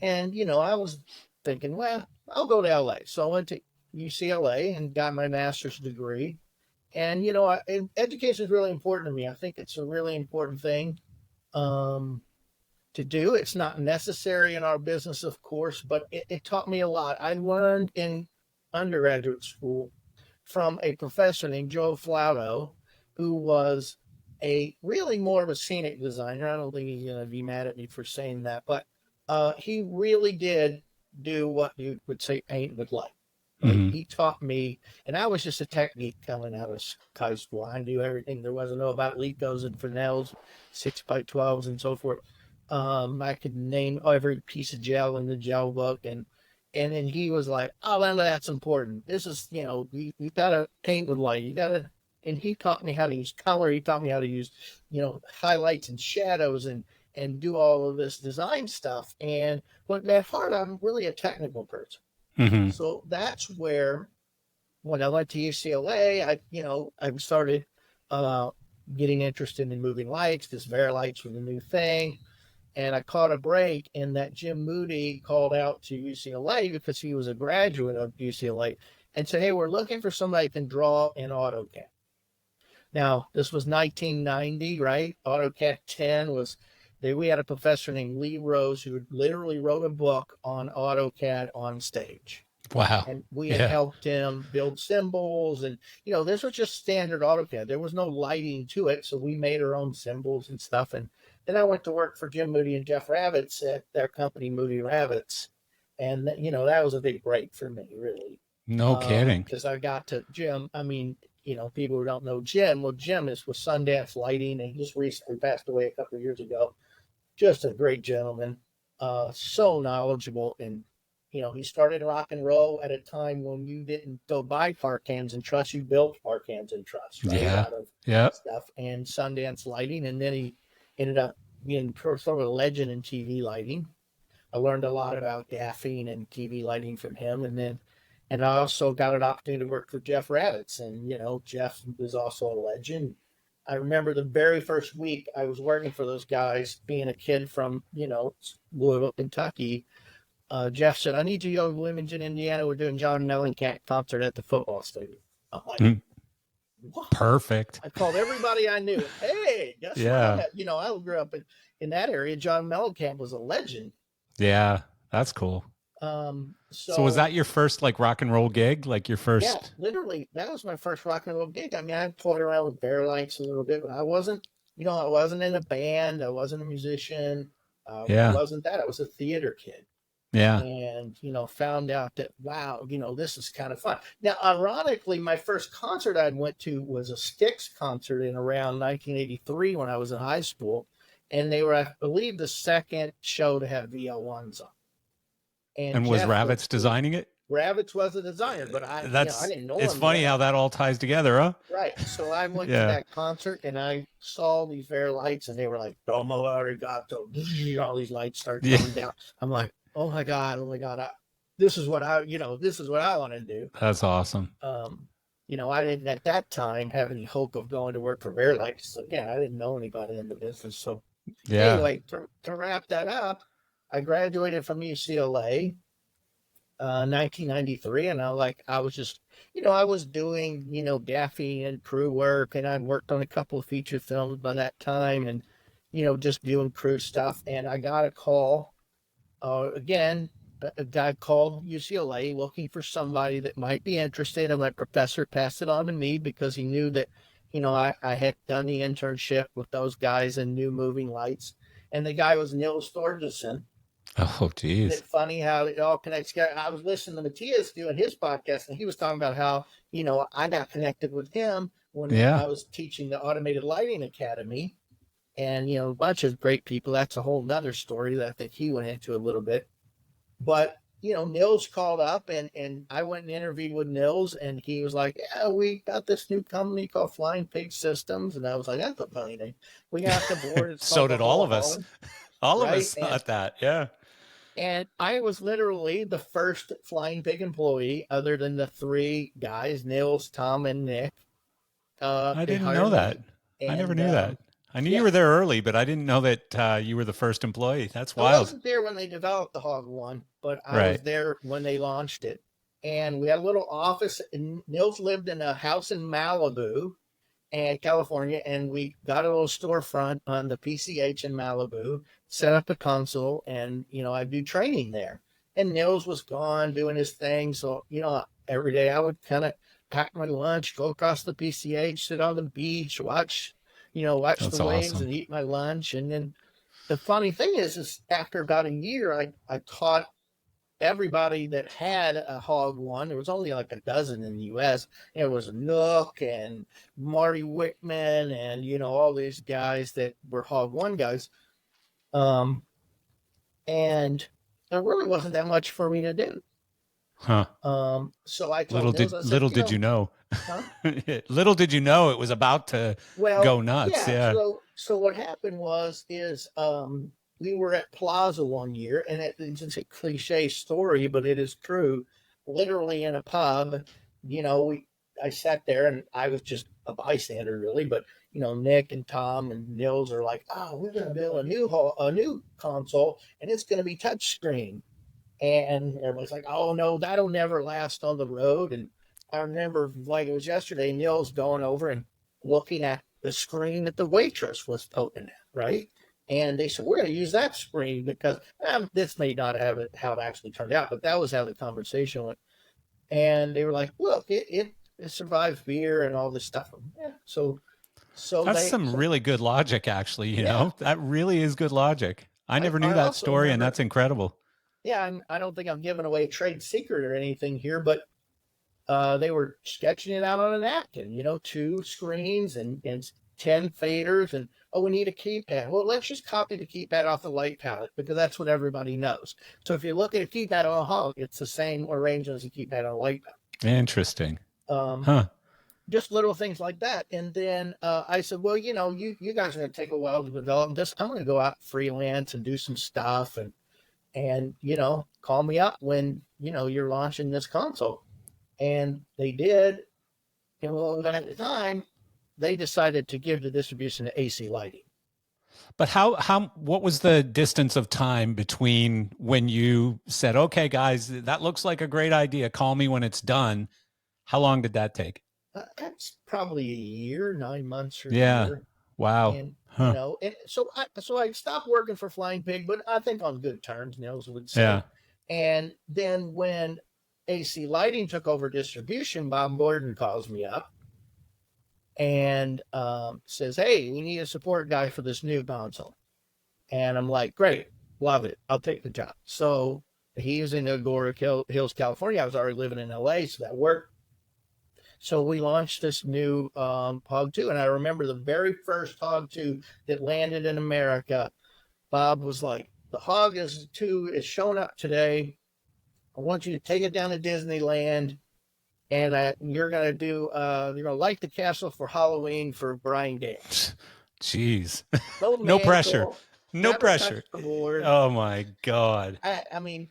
And, I was thinking, well, I'll go to LA. So I went to UCLA and got my master's degree. And, education is really important to me. I think it's a really important thing um, to do. It's not necessary in our business, of course, but it taught me a lot. I learned in undergraduate school from a professor named Joe Flauto, who was a really more of a scenic designer. I don't think he's going to be mad at me for saying that, but he really did do what you would say paint with light. Right? Mm-hmm. He taught me, and I was just a technique coming out of high school. I knew everything there was to know about Lecos and Fresnels, 6x12s, and so forth. I could name every piece of gel in the gel book, and then he was like, "Oh, well, that's important. This is, you gotta paint with light. You gotta." And he taught me how to use color. He taught me how to use, highlights and shadows and do all of this design stuff. And but at heart, I'm really a technical person. Mm-hmm. So that's where, when I went to UCLA, I started uh, getting interested in moving lights because Verilights was a new thing. And I caught a break, and that Jim Moody called out to UCLA because he was a graduate of UCLA and said, "Hey, we're looking for somebody that can draw in AutoCAD." Now, this was 1990, right? AutoCAD 10 was, we had a professor named Lee Rose who literally wrote a book on AutoCAD on stage. Wow. And we had Yeah. helped him build symbols. And, this was just standard AutoCAD. There was no lighting to it. So we made our own symbols and stuff. And then I went to work for Jim Moody and Jeff Ravitz at their company, Moody Ravitz. And, that was a big break for me, really. No kidding. Because I got to Jim. I mean, people who don't know Jim, well, Jim is with Sundance Lighting, and he just recently passed away a couple of years ago. Just a great gentleman, so knowledgeable. And, he started rock and roll at a time when you didn't go buy Park Hands and Trust, you built Park Hands and Trust, right? Yeah. Out of Yeah. stuff and Sundance Lighting. And then he ended up being sort of a legend in TV lighting. I learned a lot about gaffing and TV lighting from him. And I also got an opportunity to work for Jeff Ravitz. And, Jeff was also a legend. I remember the very first week I was working for those guys, being a kid from, Louisville, Kentucky. Jeff said, "I need you to go to Bloomington, Indiana. We're doing John Mellencamp concert at the football stadium." I'm like, what? Perfect. I called everybody I knew. Hey, guess what? I grew up in that area. John Mellencamp was a legend. Yeah, that's cool. So was that your first like rock and roll gig? Like your first? Yeah, literally, that was my first rock and roll gig. I mean, I played around with Verilights a little bit, but I wasn't in a band. I wasn't a musician. I wasn't that. I was a theater kid. Yeah. And, found out that, wow, this is kind of fun. Now, ironically, my first concert I went to was a Styx concert in around 1983 when I was in high school. And they were, I believe, the second show to have VL1s on. And was Ravitz designing it? Ravitz was a designer, but I didn't know him. It's funny how that all ties together, huh? Right. So I went to that concert and I saw these Verilights and they were like, "Domo arigato." All these lights start coming down. I'm like, oh my God. This is what I want to do. That's awesome. I didn't at that time have any hope of going to work for Verilights. So yeah, I didn't know anybody in the business. So anyway, to wrap that up, I graduated from UCLA, 1993, and I was just, I was doing, gaffing and crew work, and I'd worked on a couple of feature films by that time, and, just doing crew stuff. And I got a call, again, a guy called UCLA looking for somebody that might be interested, and my professor passed it on to me because he knew that, I had done the internship with those guys and knew moving lights. And the guy was Nils Thordarson. Oh, geez. Isn't it funny how it all connects together? I was listening to Matthias doing his podcast, and he was talking about how, I got connected with him when I was teaching the Automated Lighting Academy. And, a bunch of great people. That's a whole nother story that I think he went into a little bit. But, Nils called up, and I went and interviewed with Nils, and he was like, "Yeah, we got this new company called Flying Pig Systems." And I was like, "That's a funny name. We got the board." So did all of us. All of us thought that, yeah. And I was literally the first Flying Pig employee, other than the three guys, Nils, Tom, and Nick. I didn't know that. I never And knew that. I knew you yeah, were there early, but I didn't know that you were the first employee. That's I wild. wasn't there when they developed the Hog One, but I was Right. there when they launched it. And we had a little office. And Nils lived in a house in Malibu and California, and we got a little storefront on the PCH in Malibu, set up a console, and I do training there. And Nils was gone doing his thing, so every day I would kind of pack my lunch, go across the PCH, sit on the beach, watch the That's waves, awesome. and eat my lunch. And then the funny thing is after about a year, I taught everybody that had a Hog One. There was only like a dozen in the U.S. It was Nook and Marty Wickman and all these guys that were Hog One guys. Um, and there really wasn't that much for me to do. Huh. So I told Nils, I said, Little did you know. huh? Little did you know it was about to Well, go nuts. yeah. Yeah. So what happened is we were at Plaza one year, and it's just a cliche story, but it is true. Literally in a pub, I sat there and I was just a bystander, really. But Nick and Tom and Nils are like, "Oh, we're gonna build a new console, and it's gonna be touchscreen." And everybody's like, "Oh no, that'll never last on the road." And I remember, like it was yesterday, Neil's going over and looking at the screen that the waitress was poking at, right? And they said, "We're going to use that screen because this may not have it how it actually turned out, but that was how the conversation went." And they were like, "Look, it survives beer and all this stuff." Yeah. That's some really good logic, actually. Yeah. That really is good logic. I never knew I that also story, and remember, that's incredible. yeah, I don't think I'm giving away a trade secret or anything here, but they were sketching it out on a napkin, two screens and 10 faders. And, oh, we need a keypad. Well, let's just copy the keypad off the light palette because that's what everybody knows. So if you look at a keypad on a Hog, it's the same arrangement as a keypad on a light Interesting. palette. Huh. Just little things like that. And then I said, well, you guys are going to take a while to develop this. I'm going to go out freelance and do some stuff and call me up when, you're launching this console. And they did. And well, at the time, they decided to give the distribution to AC Lighting. But what was the distance of time between when you said, okay, guys, that looks like a great idea. Call me when it's done. How long did that take? That's probably a year, 9 months or a Yeah. year. Wow. And, Huh. and so I stopped working for Flying Pig, but I think on good terms, Nils would Yeah. say. And then when AC Lighting took over distribution, Bob Gordon calls me up and says, "Hey, we need a support guy for this new console." And I'm like, "Great, love it. I'll take the job." So he is in Agora Hills, California. I was already living in LA, so that worked. So we launched this new Hog 2. And I remember the very first Hog 2 that landed in America. Bob was like, "The Hog 2 is showing up today. I want you to take it down to Disneyland. And you're gonna light the castle for Halloween for Brian Day. Jeez. No No pressure. mantle, No never touch pressure. the board." Oh my God. I mean,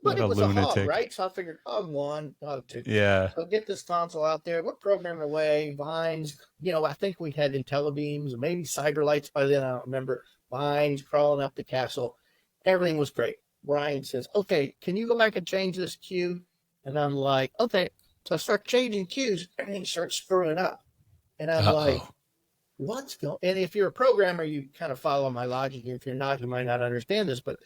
but What it a was a Hog, lunatic. right? So I figured Hog 1, Hog 2. Yeah. So get this console out there. We're programming away. Vines, I think we had IntelliBeams, maybe Cider Lights by then. I don't remember. Vines crawling up the castle. Everything was great. Brian says, "Okay, can you go back and change this cue?" And I'm like, "Okay." So I start changing cues, everything starts screwing up. And I'm like, Uh-oh. what's going on? And if you're a programmer, you kind of follow my logic. If you're not, you might not understand this. But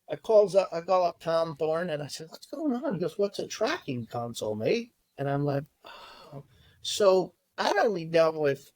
I call up Tom Thorne and I said, "What's going on?" He goes, "What's a tracking console, mate?" And I'm like, "Oh." So I only dealt with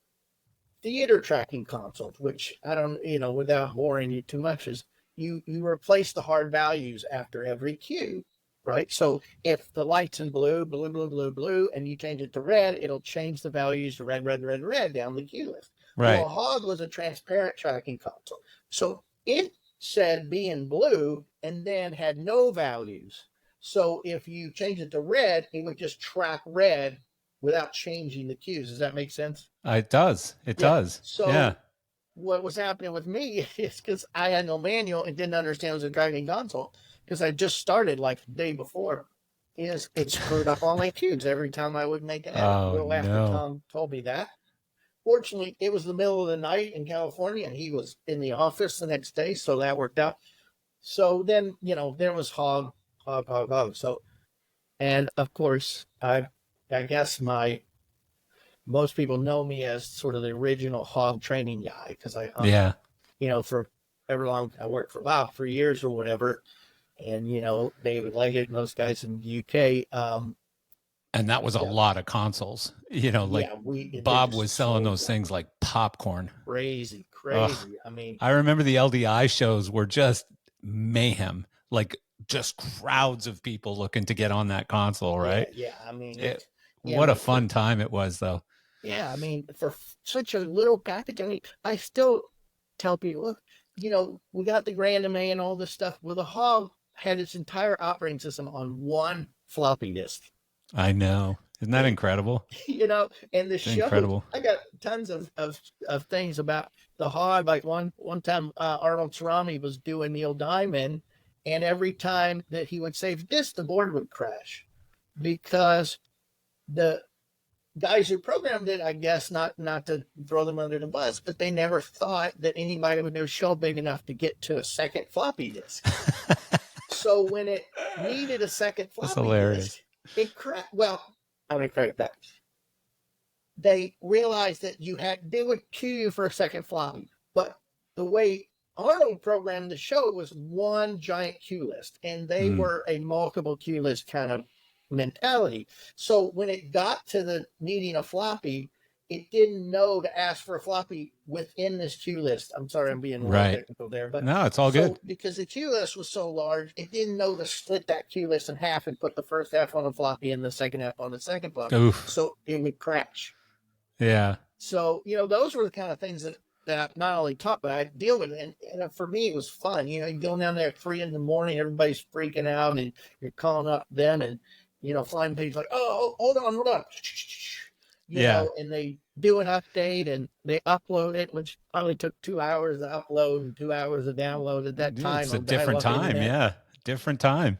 theater tracking consoles, which I don't, without boring you too much, is you replace the hard values after every cue, right? So if the light's in blue, blue, blue, blue, blue, and you change it to red, it'll change the values to red, red, red, red down the cue list. Well, Right. Hog was a transparent tracking console. So it said be in blue and then had no values. So if you change it to red, it would just track red without changing the cues. Does that make sense? It does. It Yeah. does. Yeah. So what was happening with me is because I had no manual and didn't understand it was a tracking console because I just started like the day before. Is it screwed up all my cues every time I would make an edit. Oh Well, after no. Tom told me that, fortunately, it was the middle of the night in California, and he was in the office the next day, so that worked out. So then, there was hog, hog, hog, hog. So, and of course, I guess most people know me as sort of the original hog training guy because I hung, Yeah. for ever long. I worked for about 3 years or whatever, and David Leggett and those guys in the UK. And that was a Yeah, lot of consoles. Like yeah, they're Bob just was selling so those things like popcorn. crazy, Ugh. crazy. I mean, I remember the LDI shows were just mayhem, like just crowds of people looking to get on that console, yeah, right? yeah. I mean, yeah, What a but fun time it was, though. yeah, I mean, for such a little package, I mean, I still tell people, look, we got the Grand MA and all this stuff. Well, the Hog had its entire operating system on one floppy disk. I know. Isn't that And, incredible? and the It's shows, incredible. I got tons of things about the Hog. Like one time, Arnold Cerami was doing Neil Diamond, and every time that he would save disk, the board would crash because the guys who programmed it, I guess, not to throw them under the bus, but they never thought that anybody would do a show big enough to get to a second floppy disk. So when it needed a second That's floppy disk, hilarious. it cracked. Well, I'm gonna credit that. They realized that they would queue you for a second floppy, but the way Arnold programmed the show was one giant queue list, and they Mm, were a multiple queue list kind of mentality. So when it got to the needing a floppy, it didn't know to ask for a floppy within this queue list. I'm sorry, I'm being a little right. technical there, but No, it's all good. so because the queue list was so large, it didn't know to split that queue list in half and put the first half on the floppy and the second half on the second floppy. Oof. So it would crash. Yeah. So, those were the kind of things that I not only taught, but I deal with. And for me, it was fun. You go down there at 3 in the morning, everybody's freaking out, and you're calling up them and, flying pigs like, oh, hold on. Yeah. And they do an update and they upload it, which probably took 2 hours to upload and 2 hours to download at that time It's a on different dial-up time. internet. Yeah. Different time.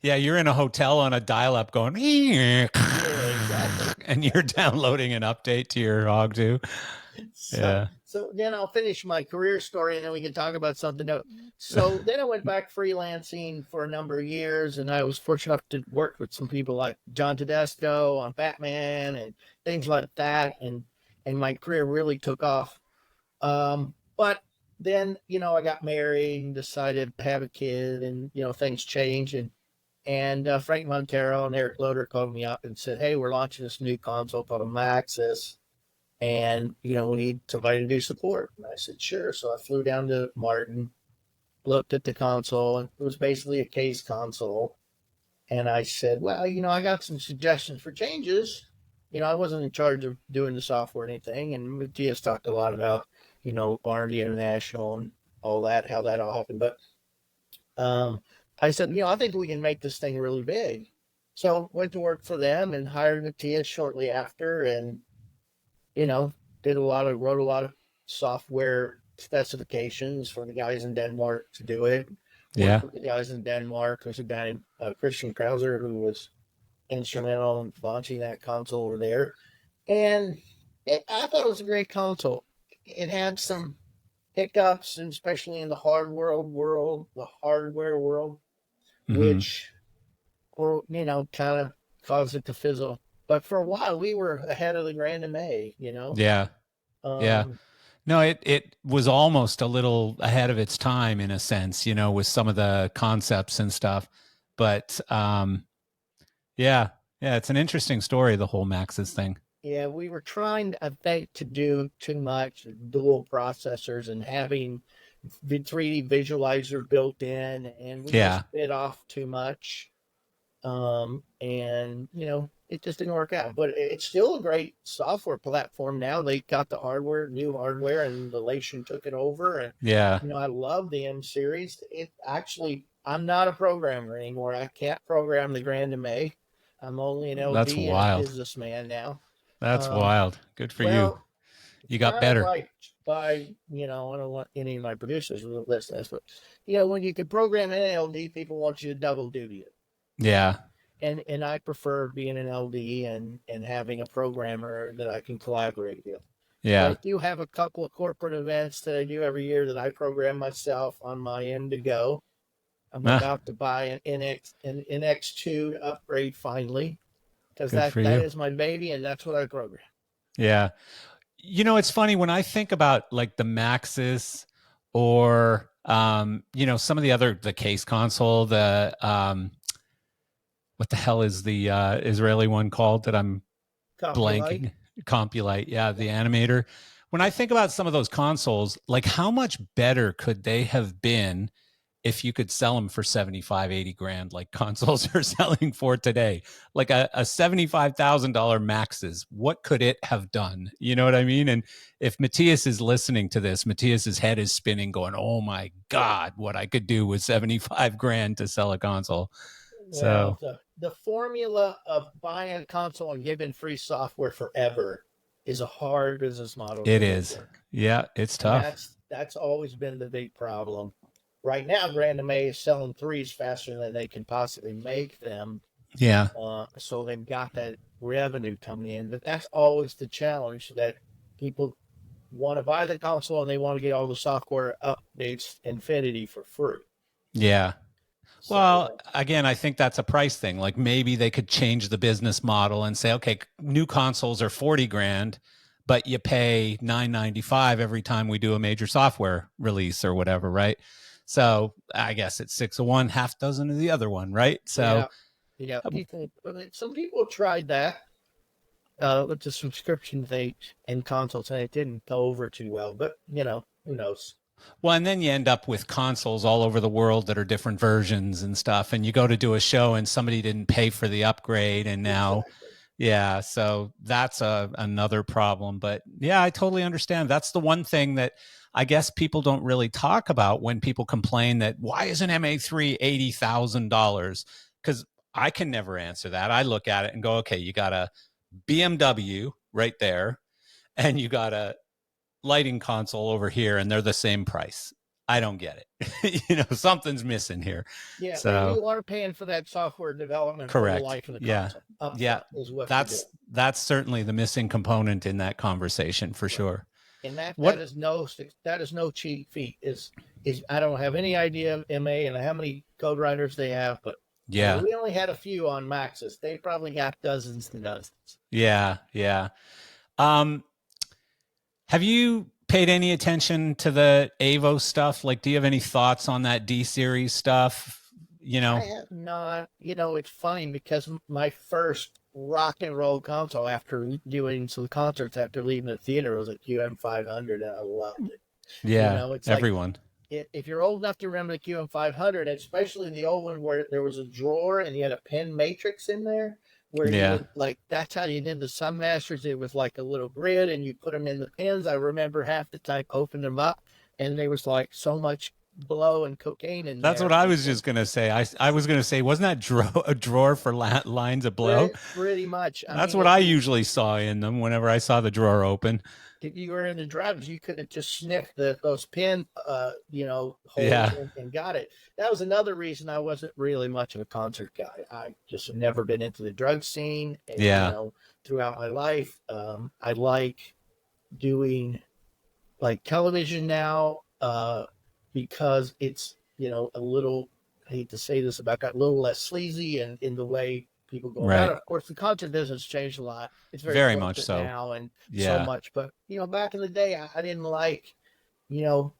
Yeah. You're in a hotel on a dial up going, and Yeah, exactly. you're downloading an update to your hog too. So, Yeah. so then I'll finish my career story and then we can talk about something else. So then I went back freelancing for a number of years and I was fortunate enough to work with some people like John Tedesco on Batman and things like that. And my career really took off. But then, I got married and decided to have a kid and, things changed. And Frank Montero and Eric Loader called me up and said, hey, we're launching this new console called a Maxis and we need somebody to do support. And I said, sure. So I flew down to Martin, looked at the console, and it was basically a case console. And I said, well, I got some suggestions for changes. I wasn't in charge of doing the software or anything. And Matthias talked a lot about, R&D International and all that, how that all happened. But I said, I think we can make this thing really big. So went to work for them and hired Matthias shortly after, and you know, wrote a lot of software specifications for the guys in Denmark to do it. Worked Yeah. with the guys in Denmark. There's a guy named Christian Krauser who was instrumental in launching that console over there. And I thought it was a great console. It had some hiccups, and especially in the the hardware world, Hmm. which were, kind of caused it to fizzle. But for a while, we were ahead of the Grand MA. Yeah. Yeah. Um, No, it was almost a little ahead of its time in a sense, with some of the concepts and stuff. But yeah, yeah, it's an interesting story, the whole Max's thing. yeah, we were trying, I think, to do too much dual processors and having the 3D visualizer built in, and we Yeah. just bit off too much. And it just didn't work out. But it's still a great software platform now. They got the hardware, new hardware, and Relation took it over. And Yeah. I love the M series. It actually, I'm not a programmer anymore. I can't program the Grand MA. I'm only an That's LD and a wild. businessman now. That's Um, wild. Good for you. well, You it's got kind of better. like I don't want any of my producers to listen to this, but when you can program an LD, people want you to double duty it. Yeah. and I prefer being an LD and having a programmer that I can collaborate with. But I Yeah. do have a couple of corporate events that I do every year that I program myself on my end to go. I'm Ah, about to buy an NX2 to upgrade finally because good for that you. is my baby and that's what I program. Yeah. It's funny when I think about like the Maxis or some of the case console, what the hell is the Israeli one called that I'm Copulite. blanking? Compulite, yeah, Yeah. the animator. When I Yeah. think about some of those consoles, like how much better could they have been if you could sell them for 75, 80 grand, like consoles are selling for today? Like a $75,000 Maxis, what could it have done? You know what I mean? And if Matthias is listening to this, Matthias's head is spinning going, oh my God, what I could do with 75 grand to sell a console. Well, So the formula of buying a console and giving free software forever is a hard business model to it live is. with. Yeah, it's And tough. that's always been the big problem. Right now, Random A is selling threes faster than they can possibly make them. Yeah. So they've got that revenue coming in. But that's always the challenge that people want to buy the console and they want to get all the software updates Infinity for free. Yeah. So Well, again, I think that's a price thing. Like maybe they could change the business model and say, okay, new consoles are 40 grand, but you pay 9.95 every time we do a major software release or whatever, right? So I guess it's six of one, half dozen of the other one, right? So yeah, yeah. Some people have tried that with the subscription thing and consoles, and it didn't go over too well. But who knows? well, and then you end up with consoles all over the world that are different versions and stuff. And you go to do a show and somebody didn't pay for the upgrade. And now, Exactly. yeah, so that's another problem. But yeah, I totally understand. That's the one thing that I guess people don't really talk about when people complain that why is an MA3 $80,000? Because I can never answer that. I look at it and go, okay, you got a BMW right there, and you got a lighting console over here, and they're the same price. I don't get it. Something's missing here. Yeah, and So you are paying for that software development for the correct. life of the Yeah. console Yeah. upfront is what you're doing. That's certainly the missing component in that conversation for Right. sure. And What? that is no cheap feat. Is I don't have any idea of MA and how many code writers they have, but Yeah. we only had a few on Maxis. They probably got dozens and dozens. Yeah. Yeah. Um, have you paid any attention to the Avo stuff? Like, do you have any thoughts on that D series stuff? You I know? have not. It's funny because my first rock and roll console after doing some concerts after leaving the theater was a QM500, and I loved it. Yeah. It's like Everyone. if you're old enough to remember the QM500, especially the old one where there was a drawer and you had a pen matrix in there, where you Yeah. would like that's how you did the Sun Masters. It was like a little grid, and you put them in the pens. I remember half the time opening them up, and there was like so much blow and cocaine in That's what there. I was just gonna say. I was gonna say, wasn't that a drawer for lines of blow? Pretty much. I That's mean, what I usually saw in them whenever I saw the drawer open. if you were in the drums, you could have just sniffed those pin, holes Yeah, and got it. That was another reason I wasn't really much of a concert guy. I just have never been into the drug scene, yeah, throughout my life. I like doing like television now, because it's, a little, I hate to say this, about got a little less sleazy and in the way people go about right. it. Of course, the concert business changed a lot. It's very Very much corporate so. now and so Yeah, much. But, back in the day, I didn't like, you know,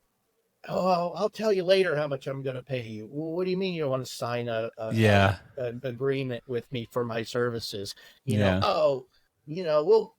oh, I'll tell you later how much I'm going to pay you. Well, what do you mean you don't want to sign yeah, an agreement with me for my services? yeah, We'll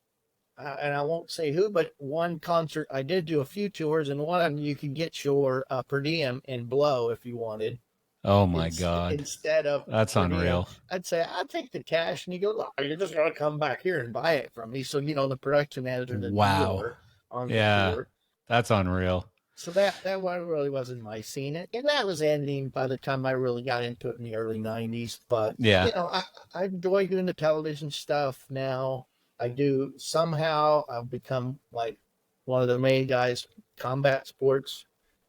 and I won't say who, but one concert I did do a few tours, and one of them you could get your per diem and blow if you wanted. oh my God, Instead of that's per diem, unreal. I'd say I'll take the cash, and you go, "Look, you're just gonna come back here and buy it from me." So the production manager, the Wow. dealer on the Yeah, tour. that's unreal. So that one really wasn't my scene, and that was ending by the time I really got into it in the early '90s. But Yeah, I enjoy doing the television stuff now. I do somehow. I've become like one of the main guys, combat sports,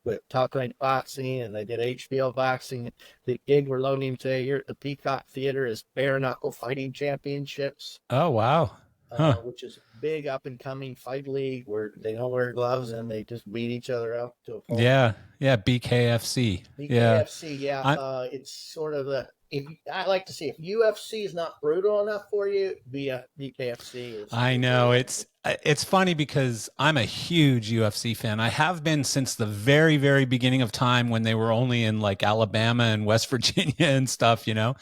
with Top Rank Boxing, and they did HBO Boxing. The gig we're loaning today here at the Peacock Theater is Bare Knuckle Fighting Championships, Oh, wow. Huh. which is a big up and coming fight league where they don't wear gloves and they just beat each other up to a pulp. Yeah. Yeah. BKFC. Yeah. BKFC, yeah, I, it's sort of the. If I like to see if UFC is not brutal enough for you, BKFC I is know really it's funny because I'm a huge UFC fan. I have been since the very, very beginning of time when they were only in like Alabama and West Virginia and stuff, you know.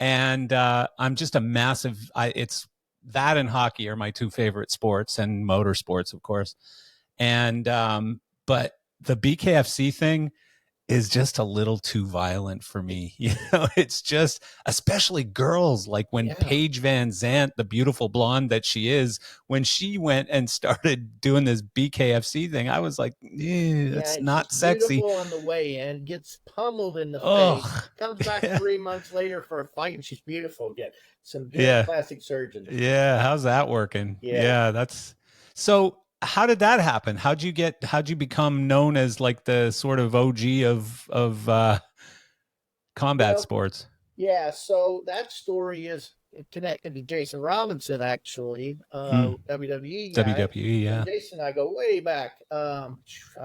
And I'm just a massive. It's that and hockey are my two favorite sports, and motorsports, of course. And but the BKFC thing is just a little too violent for me. You know, it's just, especially girls, like when yeah. Paige Van Zant, the beautiful blonde that she is, when she went and started doing this BKFC thing, I was like, Yeah, that's and she's not sexy. beautiful on the way in, gets pummeled in the face, Oh, comes back yeah, 3 months later for a fight, and she's beautiful again. Some good yeah, plastic surgeons. yeah. How's that working? Yeah. Yeah, that's so. How did that happen? How'd you become known as like the sort of OG of combat Well, sports? yeah, so that story is connected to Jason Robinson, actually, Hmm. WWE guy. WWE, And yeah. Jason and I go way back. I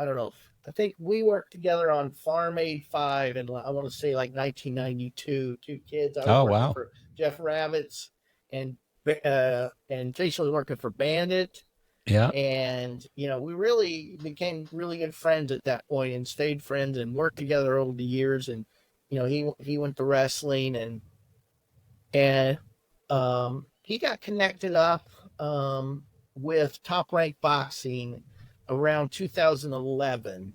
don't know. I think we worked together on Farm Aid 5 and I want to say like 1992. Two kids. I was Oh, working wow. for Jeff Rabbits and Jason was working for Bandit. Yeah. And, we really became really good friends at that point and stayed friends and worked together over the years. And, he went to wrestling and he got connected up with Top Rank Boxing around 2011.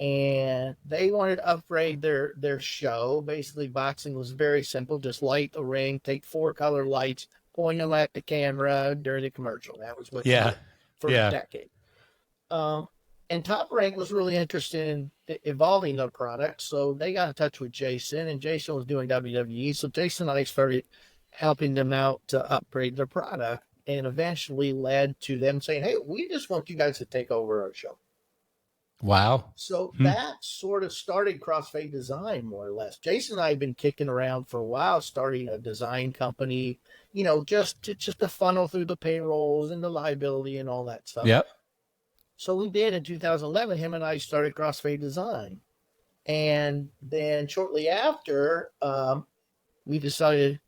And they wanted to upgrade their show. Basically, boxing was very simple. Just light the ring, take 4-color lights, point them at the camera during the commercial. That was what you Yeah. did for a Yeah. decade. Um, and Top Rank was really interested in evolving the product, so they got in touch with Jason, and Jason was doing WWE. So Jason and I started helping them out to upgrade their product, and eventually led to them saying, "Hey, we just want you guys to take over our show." Wow. So Hmm. that sort of started Crossfade Design, more or less. Jason and I have been kicking around for a while, starting a design company, just to funnel through the payrolls and the liability and all that stuff. Yep. So we did in 2011. Him and I started Crossfade Design, and then shortly after, we decided,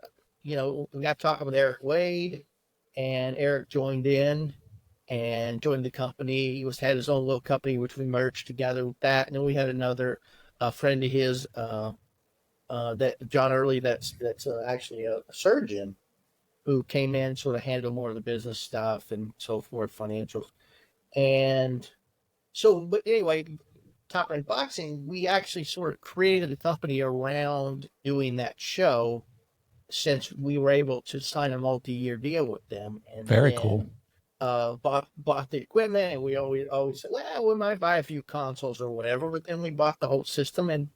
we got talking with Eric Wade, and Eric joined in and joined the company. He had his own little company, which we merged together with that. And then we had another friend of his, that John Early, that's actually a surgeon, who came in and sort of handled more of the business stuff and so forth, financials. And so, but anyway, Top Rank Boxing, we actually sort of created a company around doing that show, since we were able to sign a multi-year deal with them, and Very cool. then bought the equipment. And we always said, well, we might buy a few consoles or whatever, but then we bought the whole system, and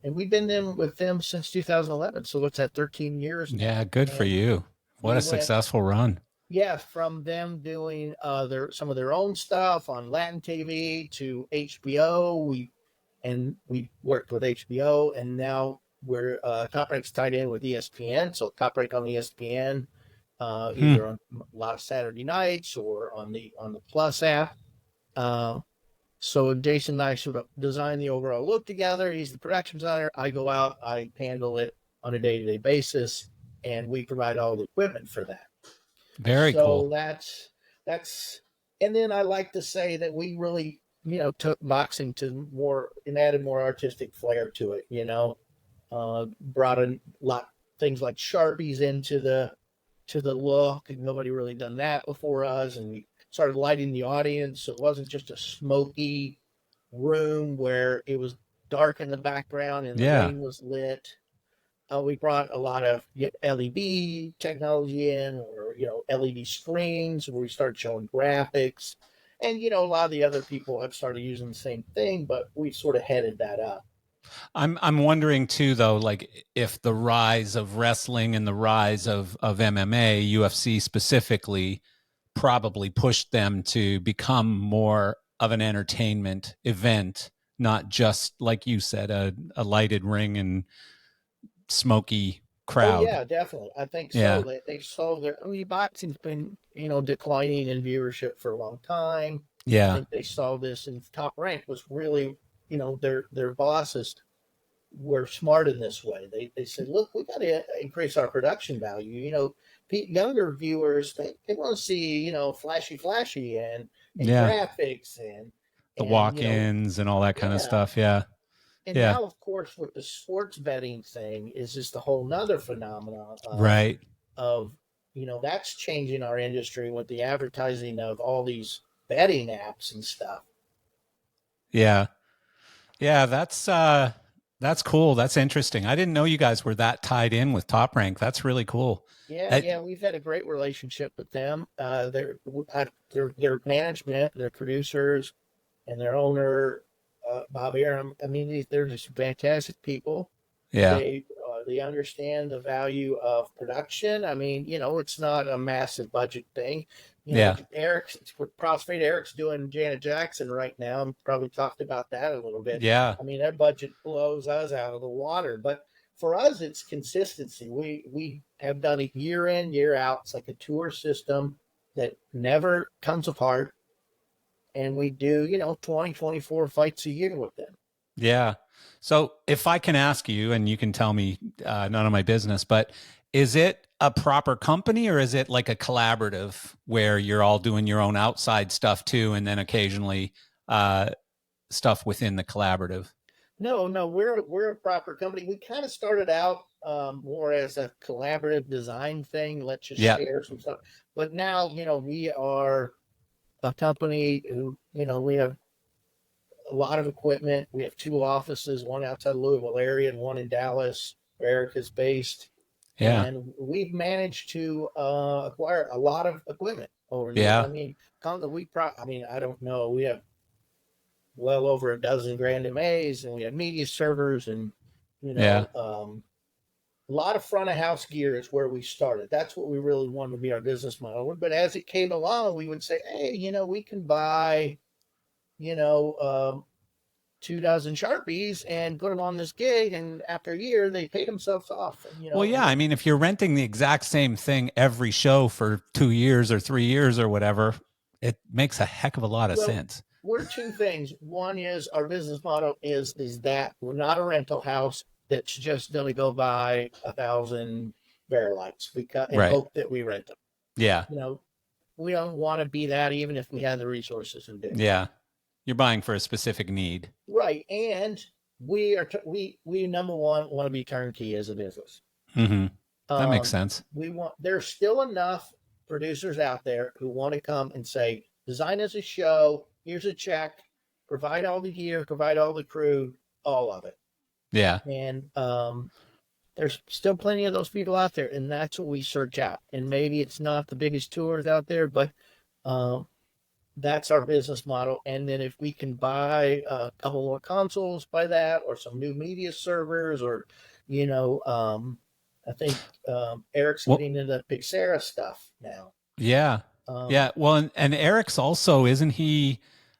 we've been with them since 2011. So what's that, 13 years now? Yeah. Good for And you. What we a went, successful run. yeah, from them doing some of their own stuff on Latin TV to HBO. We worked with HBO, and now we're Top Rank's tied in with ESPN. So Top Rank on ESPN, Hmm. either on a lot of Saturday nights or on the Plus app. So Jason and I sort of design the overall look together. He's the production designer. I go out, I handle it on a day-to-day basis, and we provide all the equipment for that. Very So cool. that's and then I like to say that we really, took boxing to more and added more artistic flair to it, brought in a lot things like Sharpies into the look, and nobody really done that before us, and we started lighting the audience so it wasn't just a smoky room where it was dark in the background and the Yeah. ring was lit. We brought a lot of LED technology in, or LED screens, where we started showing graphics, and a lot of the other people have started using the same thing, but we sort of headed that up. I'm wondering too, though, like if the rise of wrestling and the rise of MMA, UFC specifically, probably pushed them to become more of an entertainment event not just like you said, a lighted ring and smoky Oh crowd. yeah, definitely. I think so. Yeah. They saw their boxing's been, declining in viewership for a long time. I Yeah. think they saw this, and Top Rank was really, their bosses were smart in this way. They said, look, we got to increase our production value. Younger viewers, they want to see, flashy and Yeah. graphics The and walk-ins and all that kind of yeah. stuff. Yeah. And Yeah. now, of course, with the sports betting thing, is just a whole nother phenomenon Right. of that's changing our industry with the advertising of all these betting apps and stuff. Yeah. Yeah, that's cool. That's interesting. I didn't know you guys were that tied in with Top Rank. That's really cool. Yeah, Uh, yeah, we've had a great relationship with them. Their management, their producers, and their owner, Bob Aram. I mean, they're just fantastic people. yeah. They understand the value of production. I mean, it's not a massive budget thing. Yeah. Eric's with Crossfade. Eric's doing Janet Jackson right now. And probably talked about that a little bit. Yeah. I mean, that budget blows us out of the water. But for us, it's consistency. We have done it year in, year out. It's like a tour system that never comes apart. And we do, 20, 24 fights a year with them. Yeah. So if I can ask you, and you can tell me, none of my business, but is it a proper company or is it like a collaborative where you're all doing your own outside stuff too, and then occasionally stuff within the collaborative? No, we're a proper company. We kind of started out more as a collaborative design thing. Let's just Yeah. share some stuff. But now, we are a company who, we have a lot of equipment. We have two offices, one outside the Louisville area and one in Dallas, where Eric is based. Yeah. And we've managed to acquire a lot of equipment over the years. Yeah. I mean, I don't know. We have well over a dozen Grand MAs, and we have media servers, and Yeah. a lot of front of house gear is where we started. That's what we really wanted to be our business model. But as it came along, we would say, hey, we can buy, you know, um, 2 dozen Sharpies and put them on this gig, and after a year, they paid themselves off. Well, yeah. I mean, if you're renting the exact same thing every show for 2 years or 3 years or whatever, it makes a heck of a lot of well, sense. we're two things. One is our business model is that we're not a rental house that's just going to go buy 1,000 bear lights and Right. hope that we rent them. Yeah. We don't want to be that, even if we had the resources to do it. Yeah. You're buying for a specific need. Right, and we number one want to be turnkey as a business. Mm-hmm. That makes Um, sense. there's still enough producers out there who want to come and say, design us a show, here's a check, provide all the gear, provide all the crew, all of it. Yeah. And there's still plenty of those people out there, and that's what we search out. And maybe it's not the biggest tours out there, but um, that's our business model. And then if we can buy a couple more consoles by that, or some new media servers, or I think Eric's Well, getting into that Pixera stuff now. yeah. Um, Yeah. Well, and Eric's also, isn't he?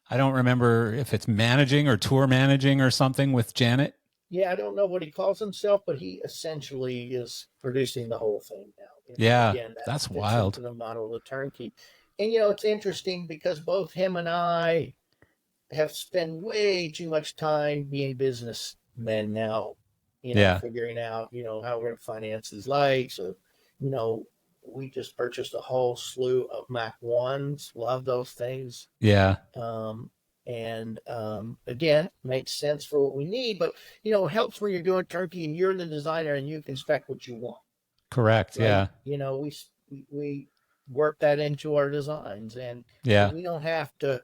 I don't remember if it's managing or tour managing or something with Janet. yeah, I don't know what he calls himself, but he essentially is producing the whole thing now. Yeah. Again, that That's fits wild. into the model of the turnkey. And it's interesting because both him and I have spent way too much time being businessmen now, Yeah. figuring out, how we're going to finance his lights. Or, you know, we just purchased a whole slew of Mac 1s. Love those things. Yeah. And again, makes sense for what we need, but it helps when you're doing turkey and you're the designer and you can spec what you want. Correct. Right? Yeah. We work that into our designs, and Yeah. we don't have to,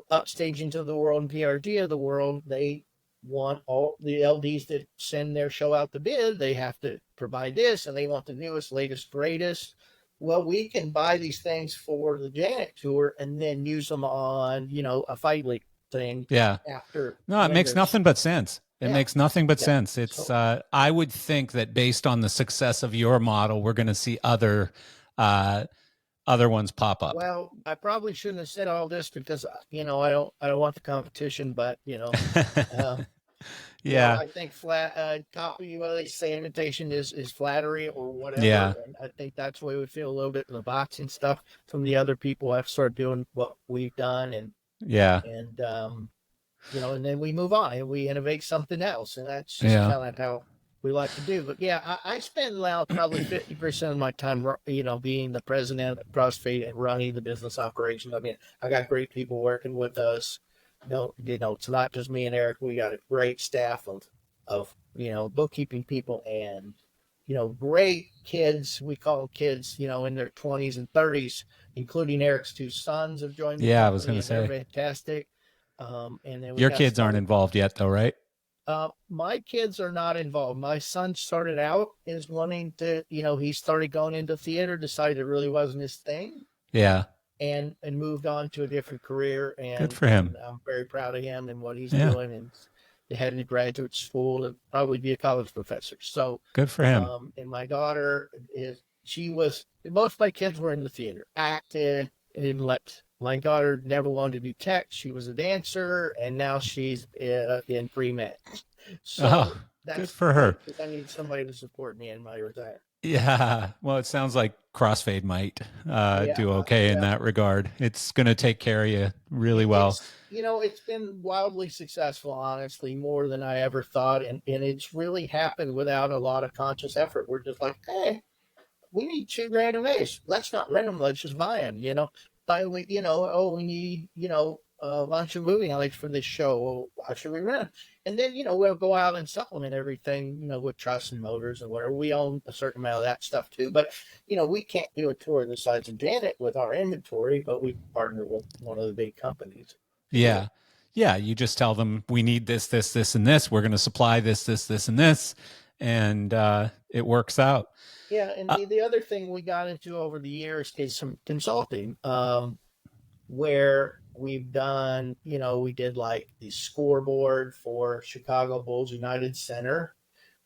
upstage into the world and PRG of the world. They want all the LDs that send their show out to bid. They have to provide this, and they want the newest, latest, greatest. Well, we can buy these things for the Janet tour and then use them on, a fight league thing Yeah. after. No, it makes nothing but sense. It Yeah. makes nothing but Yeah. sense. It's I would think that based on the success of your model, we're going to see other other ones pop up. Well, I probably shouldn't have said all this because I don't want the competition, but um, Yeah. I think flat copy, what they say, imitation is flattery or whatever, Yeah. and I think that's the way we feel a little bit in the boxing stuff. Some of the other people have started doing what we've done, Yeah. and and then we move on and we innovate something else, and that's just Yeah. kind of how we like to do. But yeah, I spend now probably 50% of my time, being the president of Crossfade and running the business operation. I mean, I got great people working with us. It's not just me and Eric. We got a great staff of bookkeeping people and great kids. We call them kids, in their 20s and 30s, including Eric's two sons have joined the Yeah. I was company, going to and they're say fantastic. And then we your got kids aren't involved yet, though, right? my kids are not involved. My son started out as wanting to, he started going into theater, decided it really wasn't his thing, Yeah. and moved on to a different career. Good And for him. I'm very proud of him and what he's Yeah. doing. And they headed to graduate school to probably be a college professor. So, Good for him. and my daughter most of my kids were in the theater, acted, and let. My daughter never wanted to do tech. She was a dancer, and now she's in pre-med. So Oh, good that's for good her. because I need somebody to support me in my retirement. Yeah. Well, it sounds like Crossfade might Yeah, do okay in yeah. that regard. It's going to take care of you really well. It's been wildly successful, honestly, more than I ever thought, and it's really happened without a lot of conscious effort. We're just like, hey, we need $2,000 a vase. Let's not rent them. Let's just buy them. Finally, we need, a bunch of movie highlights for this show. Well, why should we rent 'em? And then, we'll go out and supplement everything, with truss and motors and whatever. We own a certain amount of that stuff too. But, we can't do a tour the size of Janet with our inventory, but we partner with one of the big companies to do it. Yeah. Yeah. You just tell them we need this, this, this, and this. We're going to supply this, this, this, and this. And it works out. Yeah, and Uh, the other thing we got into over the years is some consulting, where we've done, we did like the scoreboard for Chicago Bulls United Center.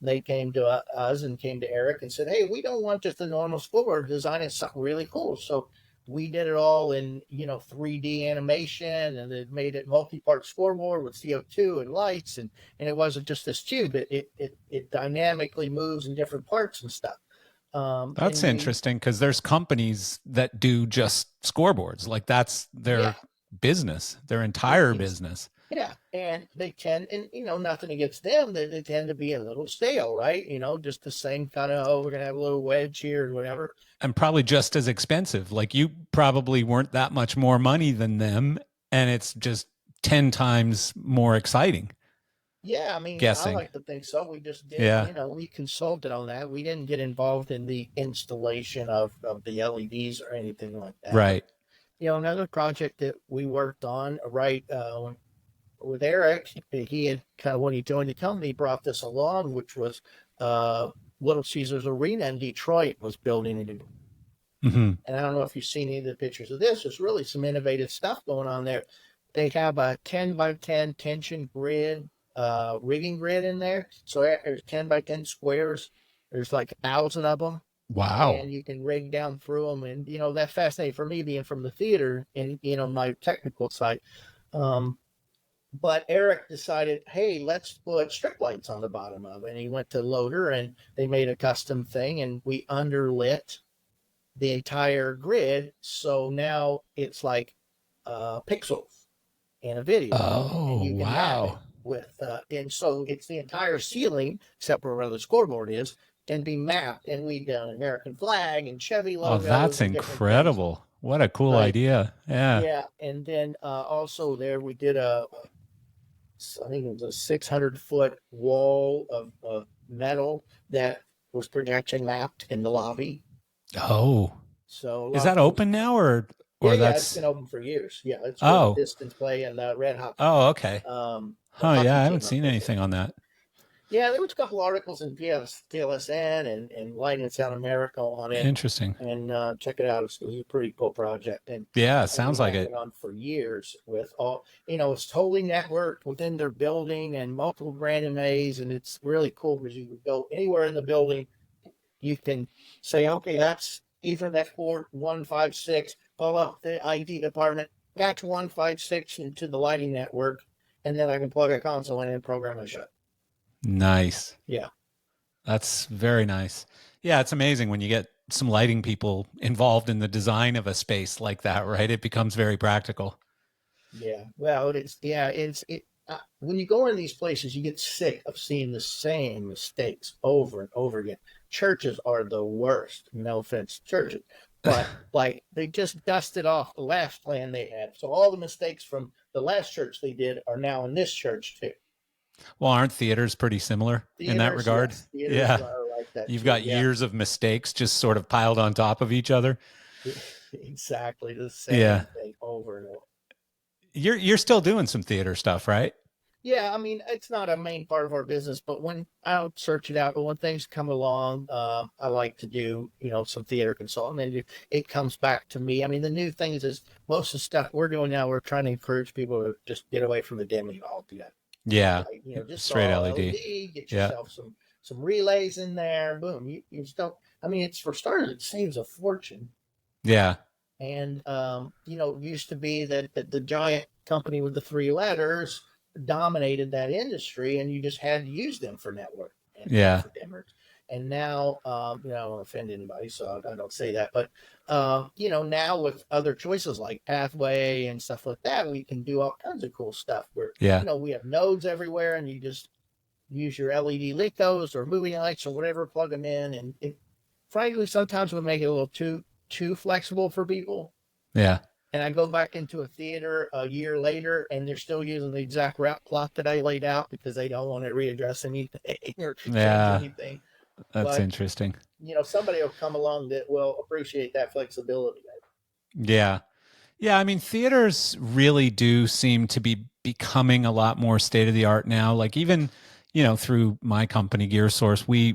They came to us and came to Eric and said, "Hey, we don't want just a normal scoreboard. Design is something really cool." So we did it all in 3D animation, and it made it multi-part scoreboard with CO2 and lights, and it wasn't just this tube. It dynamically moves in different parts and stuff. that's And we interesting because there's companies that do just scoreboards. Like that's Yeah, their business, their it, entire it's business. yeah, and they tend, and nothing against them, they tend to be a little stale, right? Just the same kind of, oh, we're gonna have a little wedge here and whatever. And probably just as expensive. Like you probably weren't that much more money than them. And it's just 10 times more exciting, Yeah, I mean, I guessing. like to think so. We just did, Yeah. we consulted on that. We didn't get involved in the installation of the LEDs or anything like that. But Right. another project that we worked on, right, with Eric, he had kind of when he joined the company, brought this along, which was Little Caesars Arena in Detroit was building a new. Hmm. And I don't know if you've seen any of the pictures of this. There's really some innovative stuff going on there. They have a 10 by 10 tension grid, rigging grid in there. So there's 10 by 10 squares. There's like 1,000 of them, Wow. and you can rig down through them. And that's fascinating for me being from the theater and my technical side. Um, But Eric decided, hey, let's put strip lights on the bottom of it. And he went to Loader and they made a custom thing, and we underlit the entire grid. So now it's like pixels in a video, and Oh, you can map it wow. and so it's the entire ceiling, except for where the scoreboard is, can be mapped. And we done an American flag and Chevy Oh, logos that's and different things. incredible. What a cool Right. idea. Yeah. Yeah. And then also there we did I think it was a 600-foot wall of metal that was projection mapped in the lobby. Oh, So a is lot of that cool. open now or Yeah, yeah, it's that's, been open for years. Yeah, it's where the oh, Pistons play and the Red Hawks, oh, okay. the Huh. Yeah. hockey I team haven't up seen there. anything on that. Yeah, there was a couple articles in TLSN and Light in South America on it, Interesting. and check it out. It was a pretty cool project, and Yeah. we Sounds like had it. it on for years with all, it's totally networked within their building and multiple brand names, and it's really cool because you can go anywhere in the building. You can say, okay, that's Ethernet port 156, pull up the IT department, patch 156 into the lighting network, and then I can plug a console in and program a show. Nice. Yeah. That's very nice. Yeah, it's amazing when you get some lighting people involved in the design of a space like that, right? It becomes very practical. Yeah. Well, when you go in these places, you get sick of seeing the same mistakes over and over again. Churches are the worst. No offense, to churches, but like they just dusted off the last plan they had. So all the mistakes from the last church they did are now in this church too. Well, aren't theaters pretty similar in that Theaters, regard? yes, theaters Yeah. are like that You've too. got Yeah, years of mistakes just sort of piled on top of each other. exactly the same Yeah. thing over and over. You're still doing some theater stuff, right? Yeah, I mean, it's not a main part of our business, but when I'll search it out, but when things come along, I like to do, some theater consulting, and it comes back to me. I mean, the new things is most of the stuff we're doing now, we're trying to encourage people to just get away from the dimming altogether. Yeah. Like, just Straight all LED. LED, get Yeah. yourself some relays in there, boom. You just don't, I mean, it's for starters, it saves a fortune. Yeah. And, it used to be that the giant company with the three letters dominated that industry, and you just had to use them for network and Yeah. for dimmers. And now, I don't want to offend anybody, so I don't say that. But, now with other choices like Pathway and stuff like that, we can do all kinds of cool stuff where, Yeah. we have nodes everywhere, and you just use your LED Lycos or moving lights or whatever, plug them in. And frankly, sometimes we make it a little too flexible for people. Yeah. And I go back into a theater a year later, and they're still using the exact route plot that I laid out because they don't want to readdress anything or change Yeah. anything. That's But interesting. somebody will come along that will appreciate that flexibility. Yeah. Yeah, I mean, theaters really do seem to be becoming a lot more state of the art now. Like even, through my company, Gear Source, we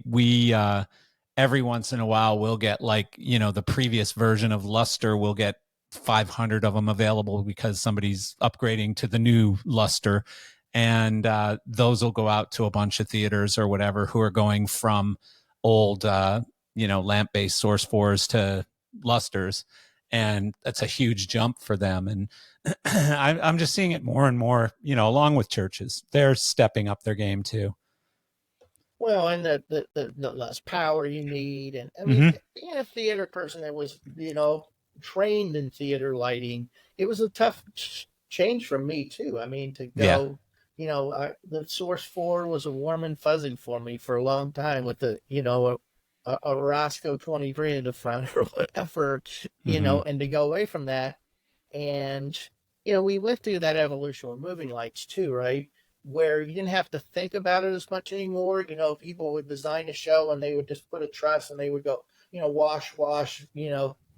every once in a while we'll get like, the previous version of Luster. We'll get 500 of them available because somebody's upgrading to the new Luster, and those will go out to a bunch of theaters or whatever who are going from old, lamp-based Source fours to Lusters, and that's a huge jump for them. And I'm just seeing it more and more, along with churches, they're stepping up their game too. Well, and the less power you need. And I mean, Mm-hmm. being a theater person that was, trained in theater lighting, it was a tough change for me too. I mean, to Yeah. go, the Source 4 was a warm and fuzzy for me for a long time with a Roscoe 23 in the front or whatever, Mm-hmm. and to go away from that. And, we went through that evolution with moving lights too, right? Where you didn't have to think about it as much anymore. People would design a show and they would just put a truss and they would go, wash, wash,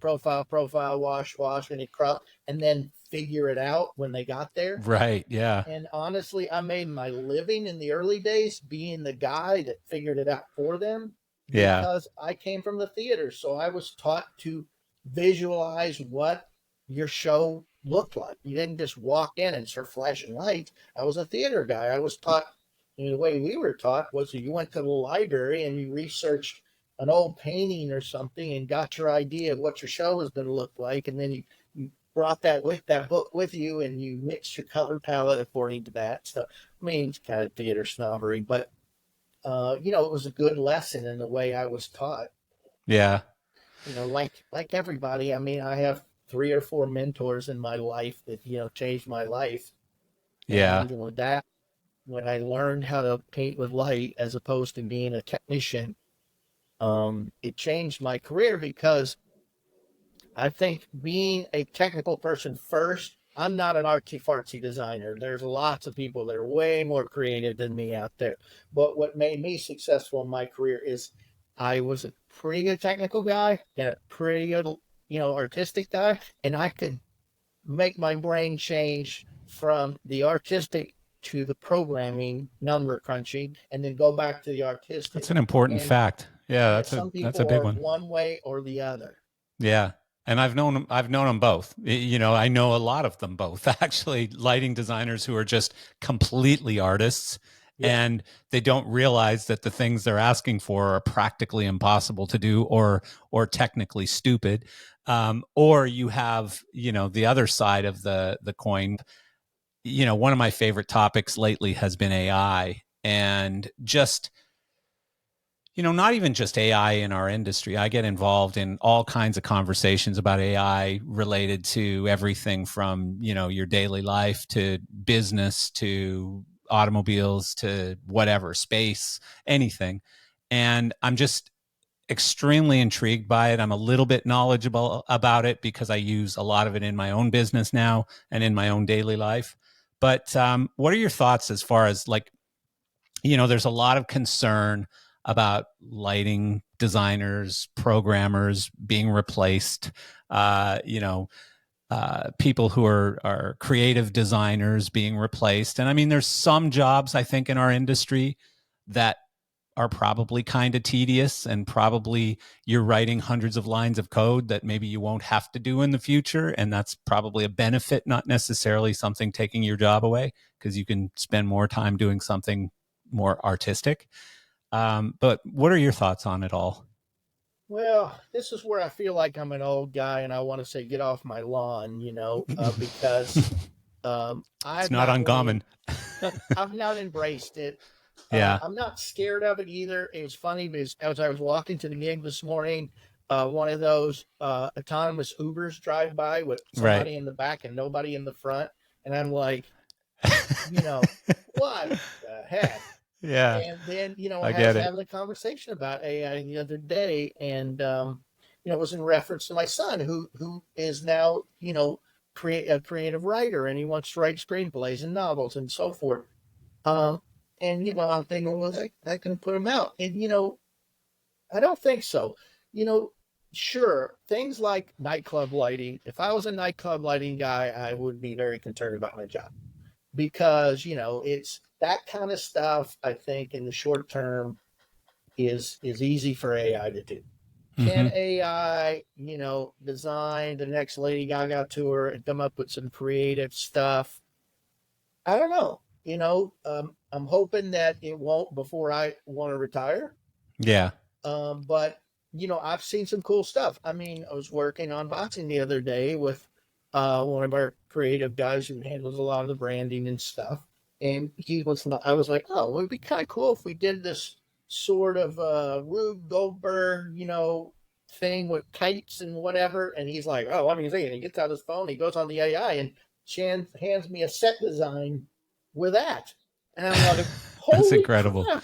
profile, profile, wash, wash, and it crop, and then figure it out when they got there. Right. Yeah. And honestly, I made my living in the early days being the guy that figured it out for them Yeah. because I came from the theater. So I was taught to visualize what your show looked like. You didn't just walk in and start flashing lights. I was a theater guy. I was taught, the way we were taught was you went to the library and you researched an old painting or something and got your idea of what your show was going to look like. And then you brought that book with you and you mixed your color palette according to that. So, I mean, it's kind of theater snobbery, but, it was a good lesson in the way I was taught. Yeah. Like everybody, I mean, I have 3 or 4 mentors in my life that, changed my life. Yeah. And, that when I learned how to paint with light as opposed to being a technician, it changed my career because I think being a technical person first, I'm not an artsy fartsy designer. There's lots of people that are way more creative than me out there. But what made me successful in my career is I was a pretty good technical guy and a pretty good, artistic guy. And I could make my brain change from the artistic to the programming, number crunching, and then go back to the artistic. That's an important And fact. Yeah. some That's a people big are one. one way or the other. Yeah. And I've known them both. I know a lot of them both, actually, lighting designers who are just completely artists Yeah. and they don't realize that the things they're asking for are practically impossible to do, or technically stupid. Or you have, the other side of the coin. One of my favorite topics lately has been AI, and just, not even just AI in our industry. I get involved in all kinds of conversations about AI related to everything from, your daily life to business to automobiles to whatever, space, anything. And I'm just extremely intrigued by it. I'm a little bit knowledgeable about it because I use a lot of it in my own business now and in my own daily life. But what are your thoughts as far as, like, there's a lot of concern about lighting designers, programmers being replaced, people who are creative designers being replaced. And I mean, there's some jobs, I think, in our industry that are probably kind of tedious, and probably you're writing hundreds of lines of code that maybe you won't have to do in the future. And that's probably a benefit, not necessarily something taking your job away, because you can spend more time doing something more artistic. But what are your thoughts on it all? Well, this is where I feel like I'm an old guy and I want to say, get off my lawn, because It's not uncommon. I've not embraced it. Yeah. I'm not scared of it either. It's funny because as I was walking to the gig this morning, one of those autonomous Ubers drive by with Right. somebody in the back and nobody in the front. And I'm like, what the heck? Yeah, And then, I I was get it. having a conversation about AI the other day, and it was in reference to my son, who is now, a creative writer, and he wants to write screenplays and novels and so forth. Um, and I'm thinking, well, I can put him out, and I don't think so. You know, sure, things like nightclub lighting. If I was a nightclub lighting guy, I would be very concerned about my job because it's that kind of stuff. I think in the short term is easy for AI to do. Mm-hmm. Can AI, design the next Lady Gaga tour and come up with some creative stuff? I don't know. I'm hoping that it won't before I want to retire. Yeah. But I've seen some cool stuff. I mean, I was working on boxing the other day with one of our creative guys who handles a lot of the branding and stuff. And I was like, oh, it would be kind of cool if we did this sort of Rube Goldberg, thing with kites and whatever. And he's like, oh, let me see. And he gets out his phone, he goes on the AI, and Shan hands me a set design with that. And I'm like, That's holy incredible. crap.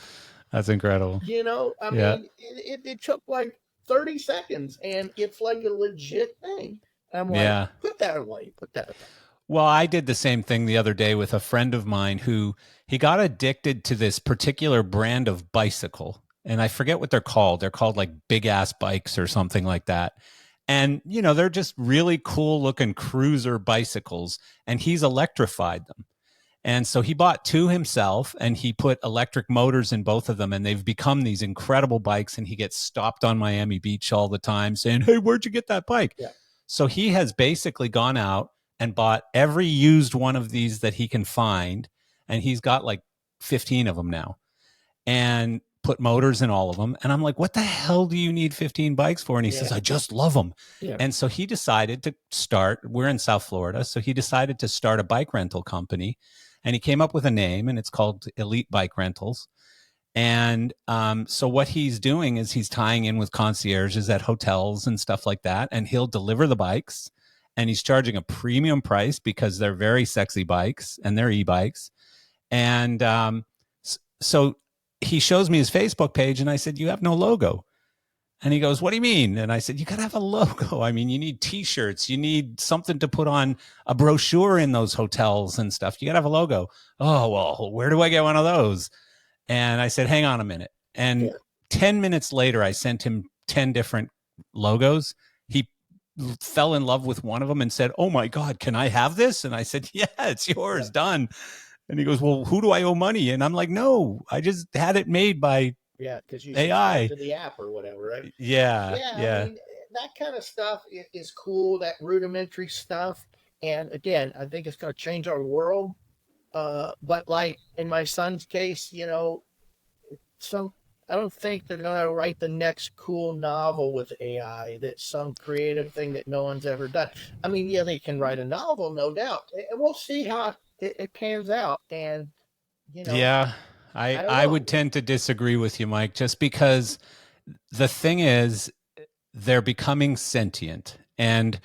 That's incredible. I Yeah. mean, it took like 30 seconds and it's like a legit thing. I'm like, Yeah. put that away, put that away. Well, I did the same thing the other day with a friend of mine who he got addicted to this particular brand of bicycle. And I forget what they're called. They're called like big ass bikes or something like that. And, they're just really cool looking cruiser bicycles. And he's electrified them. And so he bought two himself, and he put electric motors in both of them, and they've become these incredible bikes. And he gets stopped on Miami Beach all the time saying, "Hey, where'd you get that bike?" Yeah. So he has basically gone out and bought every used one of these that he can find. And he's got like 15 of them now, and put motors in all of them. And I'm like, what the hell do you need 15 bikes for? And he says, Yeah. I just love them. Yeah. And so he decided to start, we're in South Florida. So he decided to start a bike rental company, and he came up with a name, and it's called Elite Bike Rentals. And so what he's doing is he's tying in with concierges at hotels and stuff like that. And he'll deliver the bikes, and he's charging a premium price because they're very sexy bikes and they're e-bikes. And so he shows me his Facebook page, and I said, "You have no logo." And he goes, "What do you mean?" And I said, "You got to have a logo. I mean, you need t-shirts, you need something to put on a brochure in those hotels and stuff. You got to have a logo." "Oh, well, where do I get one of those?" And I said, "Hang on a minute." And Yeah. 10 minutes later, I sent him 10 different logos. He fell in love with one of them and said, "Oh my God, can I have this?" And I said, "Yeah, it's yours, Yeah. done." And he goes, "Well, who do I owe money?" And I'm like, "No, I just had it made by Yeah. Because you subscribe AI." to the app or whatever, right? Yeah, Yeah. I yeah. mean, that kind of stuff is cool, that rudimentary stuff. And again, I think it's going to change our world. But like in my son's case, some I don't think they're gonna write the next cool novel with AI. That's some creative thing that no one's ever done. I mean, yeah, they can write a novel, no doubt, and we'll see how it pans out. And you know, Yeah, I don't I would know. tend to disagree with you, Mike, just because the thing is they're becoming sentient, and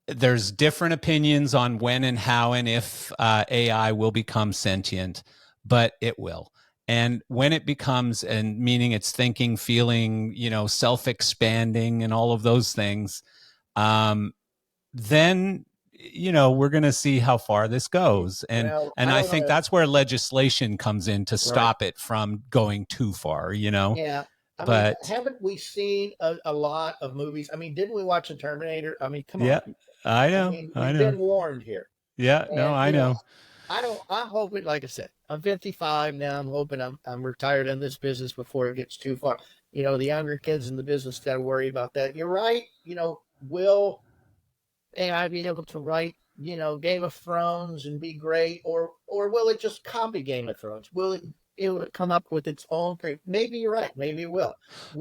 there's different opinions on when and how and if AI will become sentient, but it will. And when it becomes, and meaning it's thinking, feeling, self-expanding and all of those things, um, then we're going to see how far this goes, and Well, and I I don't think know. that's where legislation comes in to Right. stop it from going too far. Yeah. I mean, But haven't we seen a lot of movies? I mean, didn't we watch the Terminator? I mean, come on. yeah, I I know, mean, I we've know. been warned here. Yeah, no, And I know. I don't. I hope it. Like I said, I'm 55 now. I'm hoping I'm retired in this business before it gets too far. The younger kids in the business got to worry about that. You're right. Will AI be able to write Game of Thrones and be great, or will it just copy Game of Thrones? Will it come up with its own? Maybe you're right. Maybe it will.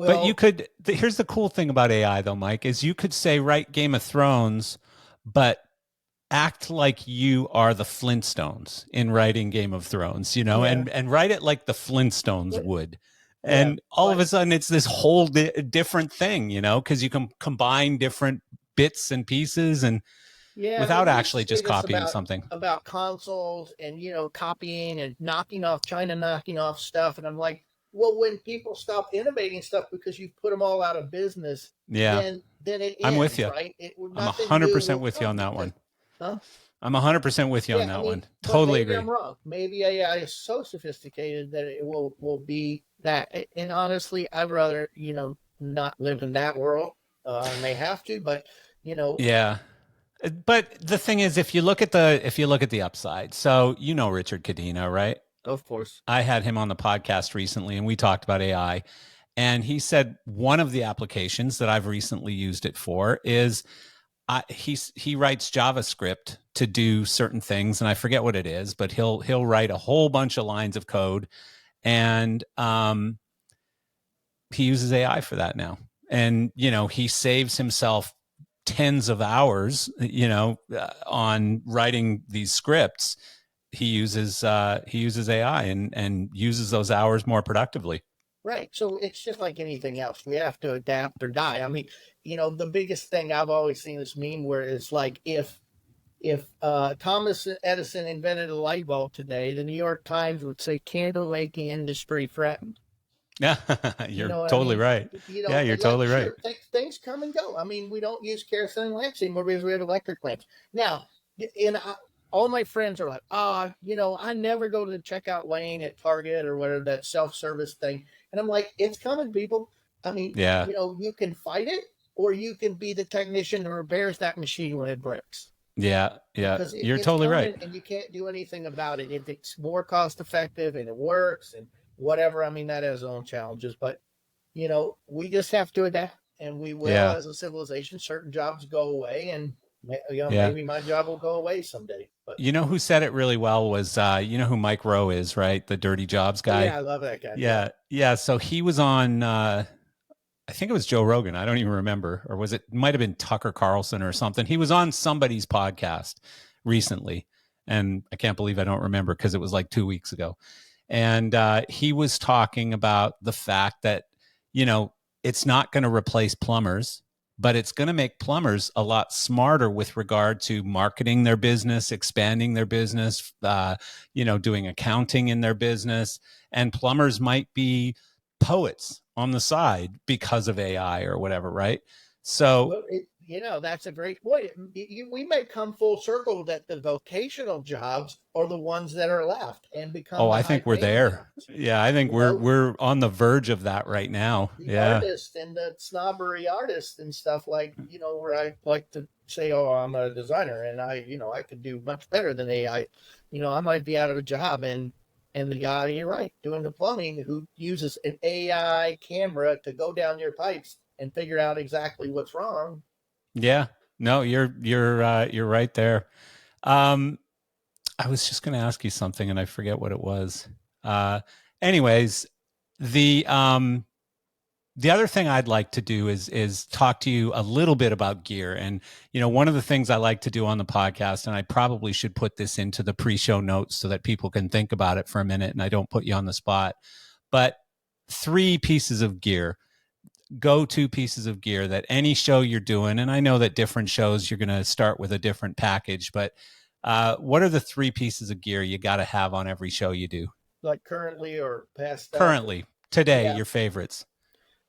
But you Will could, here's the cool thing about AI though, Mike, is you could say, write Game of Thrones, but act like you are the Flintstones in writing Game of Thrones, yeah, and write it like the Flintstones but, would. yeah, And all of but a sudden it's this whole different thing, because you can combine different bits and pieces and yeah, but without you used to actually say just this copying about something. consoles and copying and knocking off China, knocking off stuff, and I'm like, well, when people stop innovating stuff because you've put them all out of business, Yeah, then it I'm with ends, you. right? I'm Nothing new 100% will with you come on that because, one. huh? I'm 100% with you on Yeah, I that mean, one. but Totally maybe agree. I'm wrong. Maybe AI is so sophisticated that it will be that. And honestly, I'd rather not live in that world. I may have to, but you know, Yeah. But the thing is, if you look at the upside, so Richard Cadena, right? of course, I had him on the podcast recently, and we talked about AI. And he said one of the applications that I've recently used it for is he writes JavaScript to do certain things, and I forget what it is, but he'll write a whole bunch of lines of code, and he uses AI for that now. And he saves himself tens of hours, on writing these scripts. He uses AI and uses those hours more productively. right. So it's just like anything else. We have to adapt or die. I mean, the biggest thing I've always seen this meme where it's like if Thomas Edison invented a light bulb today, the New York Times would say candle making industry threatened. Yeah, You you're know what I totally mean? right. Yeah, you're Like, totally right. sure, things come and go. I mean, we don't use kerosene lamps anymore because we have electric lamps. Now, all my friends are like, I never go to the checkout lane at Target or whatever, that self service thing. And I'm like, it's coming, people. I mean, Yeah, you can fight it or you can be the technician who repairs that machine when it breaks yeah, yeah. because You're it's totally right. coming and you can't do anything about it. If it's more cost effective and it works and whatever, I mean, that has its own challenges, but we just have to adapt, and we will Yeah, as a civilization. Certain jobs go away, and yeah. maybe my job will go away someday. But You know who said it really well was you know who Mike Rowe is, right? The Dirty Jobs oh yeah, guy. I love that guy. Yeah, Yeah, yeah. So he was on. I think it was Joe Rogan. I don't even remember, or was it? Might have been Tucker Carlson or something. He was on somebody's podcast recently, and I can't believe I don't remember because it was like 2 weeks ago. And he was talking about the fact that you know it's not going to replace plumbers, but it's going to make plumbers a lot smarter with regard to marketing their business, expanding their business, doing accounting in their business, and plumbers might be poets on the side because of AI or whatever, right? So, well, that's a great point. We may come full circle that the vocational jobs are the ones that are left and become oh, the I high think we're paying there. jobs. Yeah, I think You we're know, we're on the verge of that right now. the Yeah. artist and the snobbery artist and stuff like where I like to say, oh, I'm a designer and I could do much better than AI. I might be out of a job, and the guy, you're right, doing the plumbing, who uses an AI camera to go down your pipes and figure out exactly what's wrong. Yeah. No, you're right there. Um I was just going to ask you something and I forget what it was. Uh, anyways, the other thing I'd like to do is talk to you a little bit about gear. And one of the things I like to do on the podcast, and I probably should put this into the pre-show notes so that people can think about it for a minute and I don't put you on the spot. But 3 pieces of gear, go-to pieces of gear that any show you're doing, and I know that different shows you're going to start with a different package, but what are the 3 pieces of gear you got to have on every show you do? Like currently or past stuff? Currently, today, Yeah. your favorites.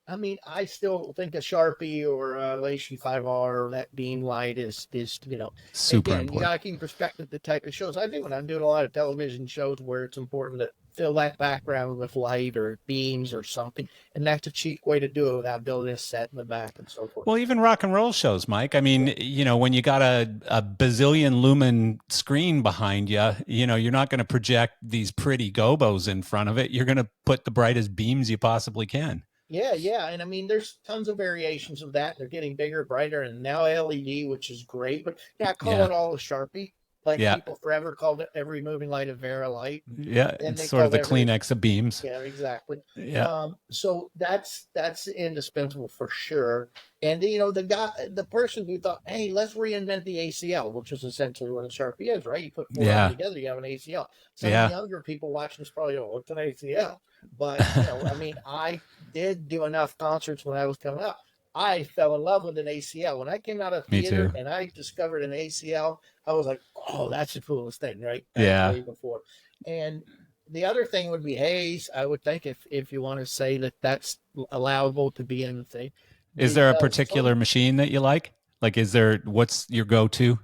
I mean, I still think a Sharpie or a Leishi 5R or that beam light is Super again, you important. got to keep in perspective the type of shows I do. And I'm doing a lot of television shows where it's important to fill that background with light or beams or something. And that's a cheap way to do it without building a set in the back and so forth. Well, even rock and roll shows, Mike. I mean, when you got a bazillion lumen screen behind you, you're not going to project these pretty gobos in front of it. You're going to put the brightest beams you possibly can. Yeah, yeah. And I mean, there's tons of variations of that. They're getting bigger, brighter, and now LED, which is great. But yeah, call it all a Sharpie. Like Yeah. people forever called it every moving light a Vera light. Yeah. And It's they sort of the called Kleenex of beams. Yeah, exactly. Yeah. So that's indispensable for sure. And the person who thought, hey, let's reinvent the ACL, which is essentially what a Sharpie is, right? You put 4 of them together, you have an ACL. Some younger people watching this probably don't what's an ACL. But I mean, I did do enough concerts when I was coming up. I fell in love with an ACL. When I came out of theater and I discovered an ACL, I was like, oh, that's the coolest thing, right? Way before. And the other thing would be haze. I would think if you want to say that that's allowable to be in the thing. Is there a particular machine that you like? Like, what's your go-to?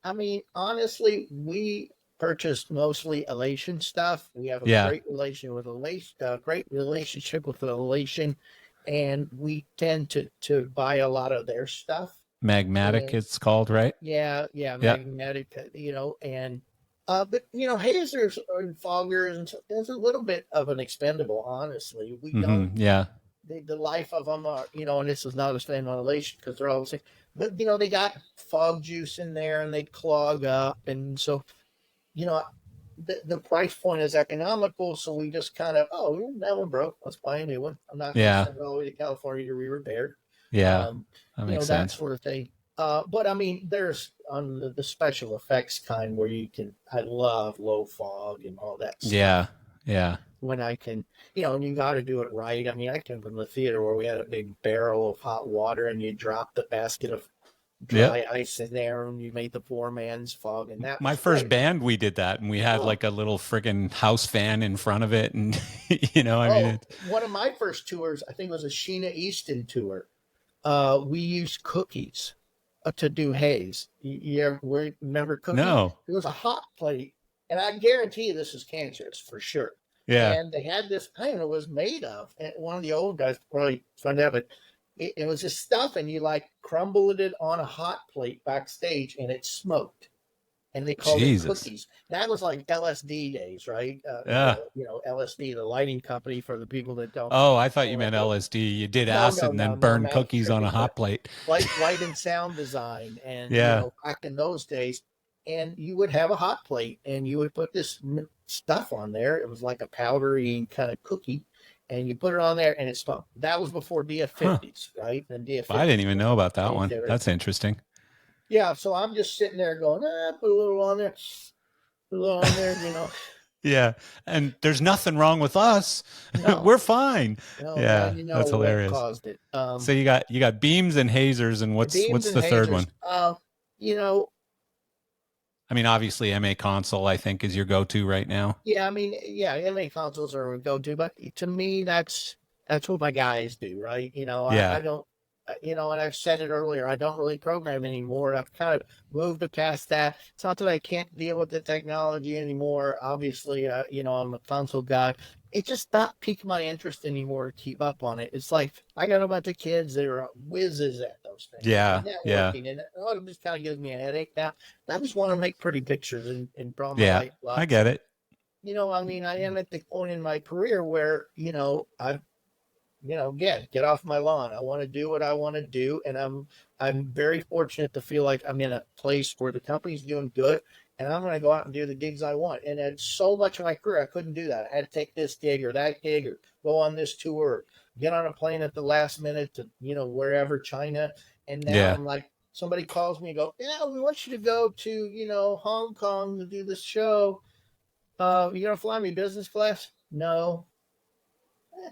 I mean, honestly, we purchased mostly Elation stuff. We have a great relationship with Elation, and we tend to buy a lot of their stuff. Magmatic, it's called, right? Yeah, Magmatic. And but hazers and foggers, and there's a little bit of an expendable. Honestly, we don't. Yeah. The life of them are, and this is not a stand on Elation because they're all the same. But they got fog juice in there and they clog up, and so the price point is economical. So we just kind of that one broke. Let's buy a new one. I'm not going to send it all the way to California to be repaired. Yeah, that makes sense. That sort of thing. But I mean, there's on the special effects kind where I love low fog and all that stuff. Yeah. When I can, and you got to do it right. I mean, I came from the theater where we had a big barrel of hot water and you drop the basket of dry ice in there and you made the poor man's fog. And that my first band, we did that, and we had like a little friggin' house fan in front of it. And, one of my first tours, I think it was a Sheena Easton tour. We used cookies to do haze. You ever remember cookies? No. It was a hot plate, and I guarantee you this is cancerous for sure. Yeah. And they had this, I don't know what it was made of. And one of the old guys probably found out, but it was this stuff, and you like crumbled it on a hot plate backstage, and it smoked. And they called it cookies. That was like LSD days, right? LSD, the lighting company for the people that don't. Oh, I thought you meant LSD. You did acid and then burned cookies on a hot plate. Light and sound design. And back in those days, and you would have a hot plate and you would put this stuff on there. It was like a powdery kind of cookie. And you put it on there and it smoked. That was before DF50s, right? And DF50s. I didn't even know about that one. That's interesting. Yeah, so I'm just sitting there going, put a little on there, Yeah, and there's nothing wrong with us. No. We're fine. No, that's hilarious. What caused it. So you got beams and hazers, and what's the third one? I mean, obviously, MA console, I think, is your go-to right now. Yeah, I mean, MA consoles are a go-to, but to me, that's what my guys do, right? I don't. And I've said it earlier, I don't really program anymore. I've kind of moved past that. It's not that I can't deal with the technology anymore. Obviously, I'm a console guy. It's just not piquing my interest anymore to keep up on it. It's like, I got a bunch of kids that are whizzes at those things. Yeah, and it just kind of gives me a headache now. I just want to make pretty pictures and draw my light. I get it. I mean, I am at the point in my career where, I've get off my lawn. I want to do what I want to do. And I'm very fortunate to feel like I'm in a place where the company's doing good and I'm going to go out and do the gigs I want. And it's so much of my career, I couldn't do that. I had to take this gig or that gig or go on this tour, get on a plane at the last minute to, wherever, China. And now Yeah. I'm like, somebody calls me and go, yeah, we want you to go to, Hong Kong to do this show. You going to fly me business class? No.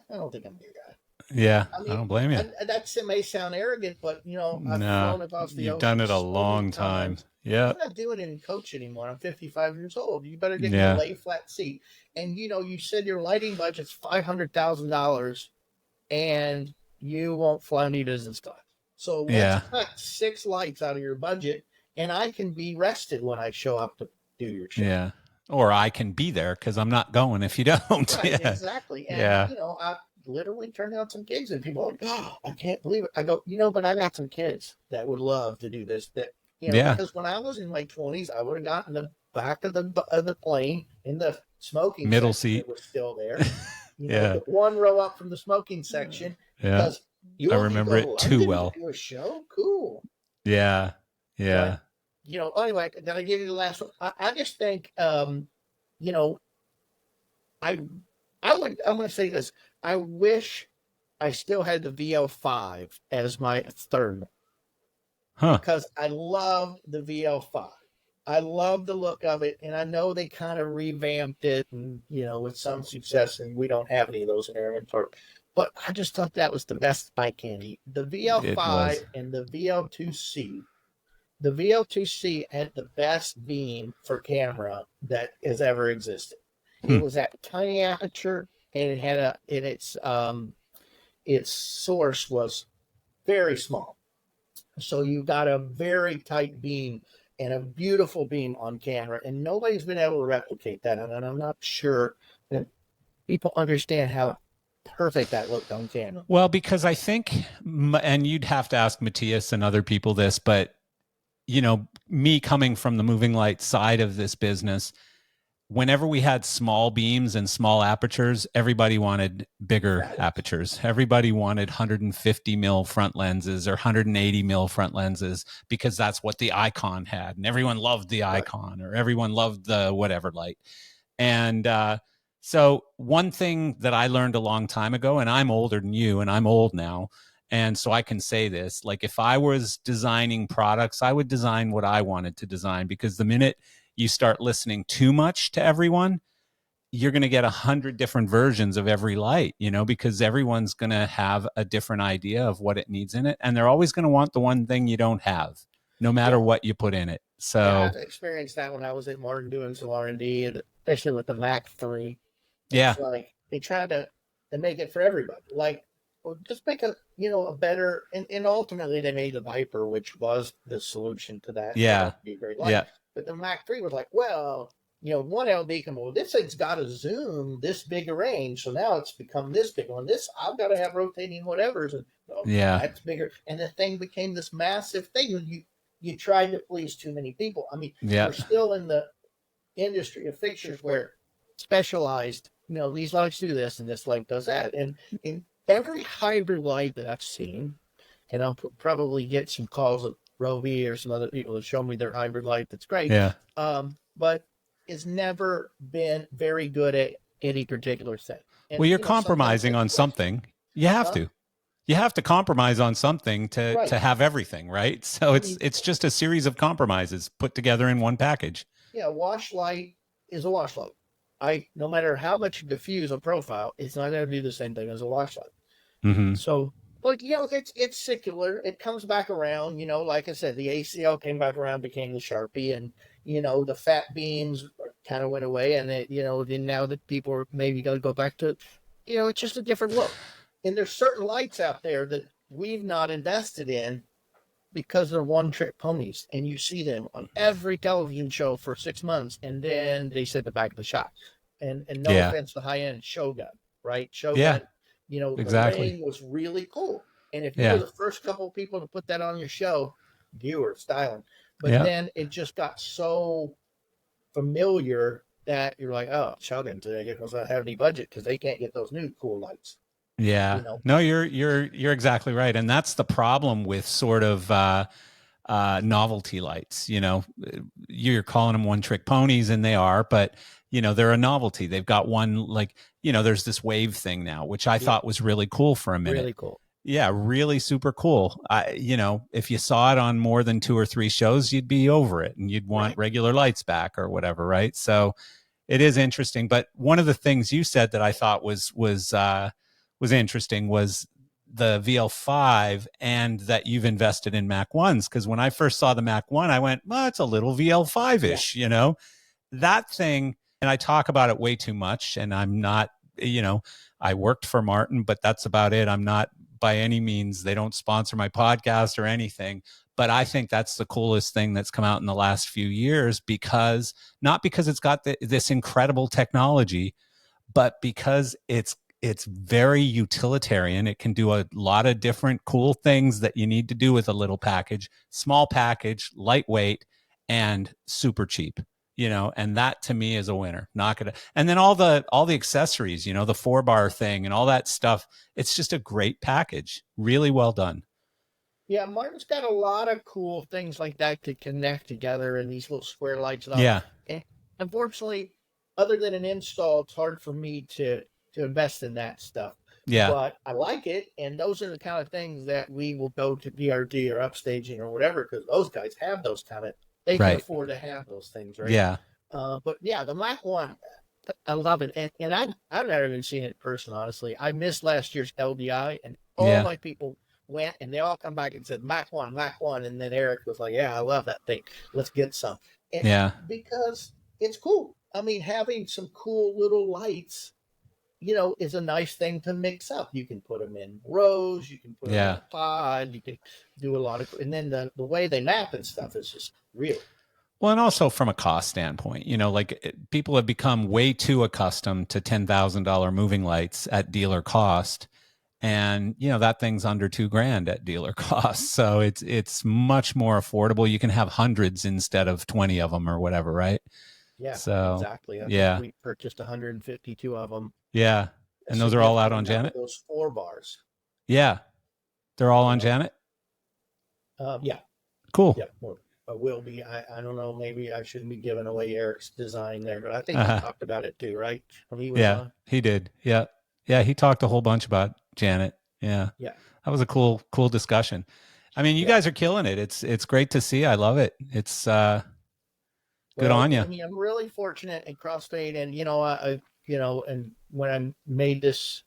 I don't think I'm your guy. Yeah. I I mean, don't blame you. and that may sound arrogant, but I've No, flown across the you've done ocean it a so many long time. times. Yeah. I'm not doing any coach anymore. I'm 55 years old. You better get me a Yeah. lay flat seat. And you said your lighting budget's $500,000, and you won't fly me business class. So let's Yeah. cut 6 lights out of your budget, and I can be rested when I show up to do your show. Yeah. Or I can be there because I'm not going if you don't. Right, Yeah. exactly. And Yeah. I literally turned out some gigs, and people are like, oh, I can't believe it. I go, but I got some kids that would love to do this. That Yeah. because when I was in my 20s, I would have gotten the back of the plane in the smoking Middle section seat. that was still there. Yeah. The one row up from the smoking section, Yeah. because you I want me to remember go to it too London well. to do a show? Cool. Yeah. Yeah. So, anyway, then I give you the last one. I just think, you know, I'm going to say this. I wish I still had the VL5 as my third, Huh. because I love the VL5. I love the look of it, and I know they kind of revamped it, and with some success, and we don't have any of those in our inventory. But I just thought that was the best mic candy. The It was. VL5 and the VL2C. The VL2C had the best beam for camera that has ever existed. It was that tiny aperture, and it had its source was very small. So you got a very tight beam and a beautiful beam on camera, and nobody's been able to replicate that. And I'm not sure that people understand how perfect that looked on camera. Well, because I think, and you'd have to ask Matthias and other people this, but me coming from the moving light side of this business, whenever we had small beams and small apertures, everybody wanted bigger apertures. Everybody wanted 150 mil front lenses or 180 mil front lenses, because that's what the Icon had. And everyone loved the Icon, or everyone loved the whatever light. And so one thing that I learned a long time ago, and I'm older than you, and I'm old now, and so I can say this, like, if I was designing products, I would design what I wanted to design, because the minute you start listening too much to everyone, you're going to get 100 different versions of every light, because everyone's going to have a different idea of what it needs in it. And they're always going to want the one thing you don't have, no matter what you put in it. So I've experienced that when I was at Morton doing some R&D, and especially with the Mac 3. Yeah. Like, they tried to make it for everybody. Like, well, just make a better, and ultimately they made the Viper, which was the solution to that. Yeah. Be very light. Yeah. But the Mac 3 was like, well, one LED can, well, this thing's got a zoom this big a range, so now it's become this big one. This, I've got to have rotating whatevers, and that's bigger. And the thing became this massive thing. You tried to please too many people. I mean, we're still in the industry of fixtures where specialized, these lights do this and this light does that. And in every hybrid light that I've seen, and I'll probably get some calls of Rovi or some other people to show me their hybrid light that's great. Yeah. But it's never been very good at any particular thing. And, well, you're compromising on something. You have to. You have to compromise on something to have everything, right? So it's just a series of compromises put together in one package. Yeah, a wash light is a wash light. No matter how much you diffuse a profile, it's not going to do the same thing as a wash light. Mm-hmm. So, but it's secular. It comes back around. Like I said, the ACL came back around, became the Sharpie, and the fat beams kind of went away, and then now that people are maybe going to go back to, it's just a different look. And there's certain lights out there that we've not invested in because they're one-trick ponies, and you see them on every television show for 6 months, and then they sit at the back of the shop. And no offense to high-end Shogun, right? Shogun, exactly. the ring was really cool. And if you were the first couple of people to put that on your show, you were styling. But then it just got so familiar that you're like, oh, Shogun today because I don't have any budget because they can't get those new cool lights. Yeah. No, you're exactly right. And that's the problem with sort of novelty lights. You're calling them one trick ponies, and they are, but they're a novelty. They've got one, like, there's this wave thing now, which I thought was really cool for a minute. Really cool. Yeah, really super cool. If you saw it on more than 2 or 3 shows, you'd be over it and you'd want regular lights back or whatever, right? So it is interesting. But one of the things you said that I thought was interesting was the VL5, and that you've invested in Mac 1s. Because when I first saw the Mac 1, I went, well, it's a little VL5-ish, that thing. And I talk about it way too much, and I'm not, I worked for Martin, but that's about it. I'm not by any means, they don't sponsor my podcast or anything, but I think that's the coolest thing that's come out in the last few years, because not because it's got this incredible technology, but because it's very utilitarian. It can do a lot of different cool things that you need to do with a little package, small package, lightweight, and super cheap. And that to me is a winner. Not gonna, and then all the accessories, the 4-bar thing and all that stuff. It's just a great package. Really well done. Yeah, Martin's got a lot of cool things like that to connect together, and these little square lights. And all. Yeah. And unfortunately, other than an install, it's hard for me to invest in that stuff. Yeah. But I like it, and those are the kind of things that we will go to DRD or Upstaging or whatever, because those guys have those kind of. They can afford to have those things, right? Yeah. But yeah, the Mac 1, I love it. And I've never even seen it in person, honestly. I missed last year's LDI, and all my people went, and they all come back and said, Mac 1, Mac 1. And then Eric was like, yeah, I love that thing. Let's get some. And because it's cool. I mean, having some cool little lights, is a nice thing to mix up. You can put them in rows, you can put them in a pod, you can do a lot of, and then the way they map and stuff is just real. Well, and also from a cost standpoint, people have become way too accustomed to $10,000 moving lights at dealer cost. And, that thing's under $2,000 at dealer cost. So it's much more affordable. You can have hundreds instead of 20 of them or whatever, right? Yeah, so, exactly. I think we purchased 152 of them. Yeah. And those are all out on Janet? Those 4 bars. Yeah. They're all on Janet? Yeah. Cool. Yeah. Will be. I don't know. Maybe I shouldn't be giving away Eric's design there, but I think he talked about it too, right? He did. Yeah. Yeah. He talked a whole bunch about Janet. Yeah. Yeah. That was a cool discussion. I mean, you guys are killing it. It's great to see. I love it. It's good on you. I mean, I'm really fortunate in Crossfade, and and when I made this,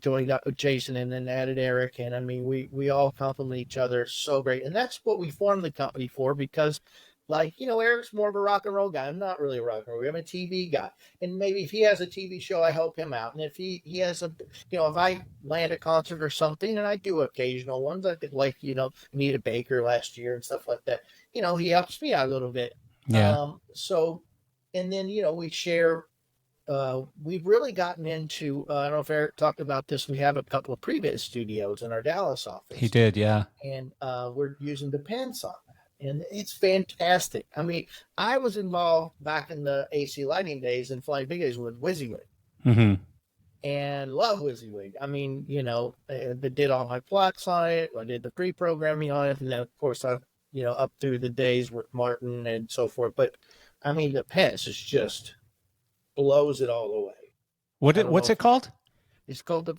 joined up with Jason and then added Eric, and I mean, we all complement each other so great, and that's what we formed the company for, because, like, Eric's more of a rock and roll guy. I'm not really a rock and roll guy. I'm a TV guy, and maybe if he has a TV show, I help him out, and if he has if I land a concert or something, and I do occasional ones, I think, like, Anita Baker last year and stuff like that, he helps me out a little bit. Yeah. So, and then, we share. We've really gotten into, I don't know if Eric talked about this, we have a couple of previs studios in our Dallas office. He did, yeah. And we're using Depends on that. And it's fantastic. I mean, I was involved back in the AC lighting days and Flying Big Days with WYSIWYG. Mm-hmm. And love WYSIWYG. I mean, they did all my plots on it. I did the pre-programming on it. And then, of course, I up through the days with Martin and so forth. But, I mean, Depends is just blows it all away. What's it called? It's called the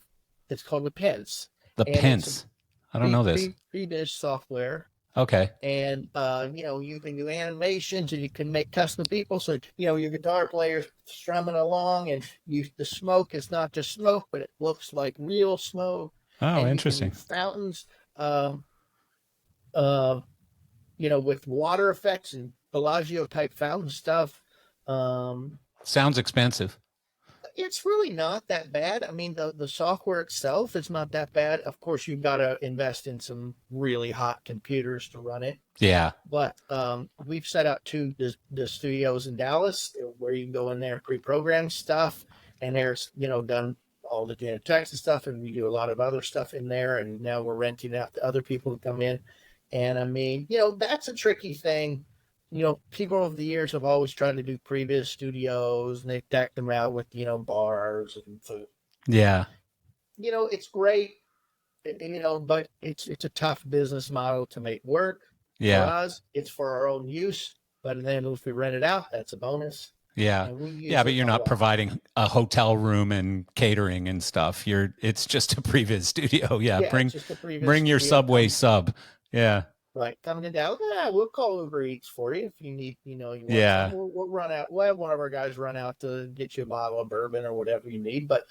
Pence. The Pence. I don't know this. Previs software. Okay. And you can do animations, and you can make custom people. So your guitar player's strumming along, and the smoke is not just smoke, but it looks like real smoke. Oh, and interesting. Fountains, with water effects and Bellagio type fountain stuff. Sounds expensive. It's really not that bad. I mean, the software itself is not that bad. Of course, you've got to invest in some really hot computers to run it. Yeah. But we've set out the studios in Dallas where you can go in there and pre-program stuff. And there's, done all the Janet Jackson stuff. And we do a lot of other stuff in there. And now we're renting out to other people to come in. And I mean, that's a tricky thing. People over the years have always tried to do previs studios, and they deck them out with, bars and food. Yeah. It's great, but it's a tough business model to make work. For Yeah. us, it's for our own use, but then if we rent it out, that's a bonus. Yeah. And we Yeah, use but it you're a not lot. providing a hotel room and catering and stuff. It's just a previs studio. Yeah. Yeah, it's just a previous Bring your studio. Subway sub. Yeah. Right, coming down. Yeah, we'll call Uber Eats for you if you need. You want some. Yeah. We'll run out. We'll have one of our guys run out to get you a bottle of bourbon or whatever you need. But,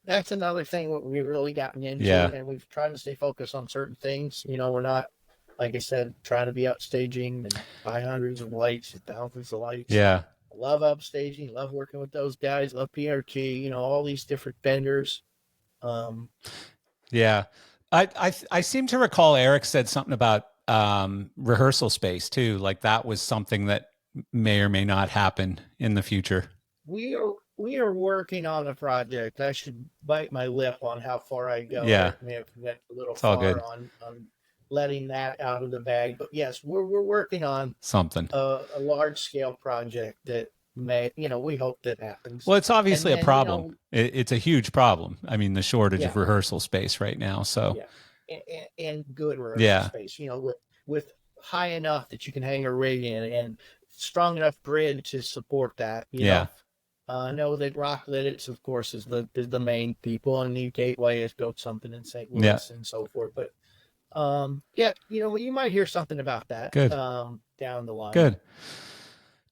that's another thing that we've really gotten into, Yeah. and we've tried to stay focused on certain things. We're not, like I said, trying to be outstaging and buy hundreds of lights and thousands of lights. Yeah. I love upstaging. Love working with those guys. Love PRT. All these different vendors. Um, Yeah. I seem to recall Eric said something about rehearsal space too. Like that was something that may or may not happen in the future. we are working on a project. I should bite my lip on how far I go. Yeah. I may have went a little It's all good. far on letting that out of the bag, but yes, we're working on Something. a large scale project that may, we hope that happens. Well, it's obviously a And problem. It's a huge problem. I mean, the shortage of yeah, rehearsal space right now. So yeah, and good rehearsal yeah. space. With high enough that you can hang a rig in and strong enough grid to support that. Yeah. I know that Rocklit, of course, is the main people, and the Gateway has built something in St. Louis Yeah. and so forth. But yeah, you might hear something about that. Good. Down the line. Good.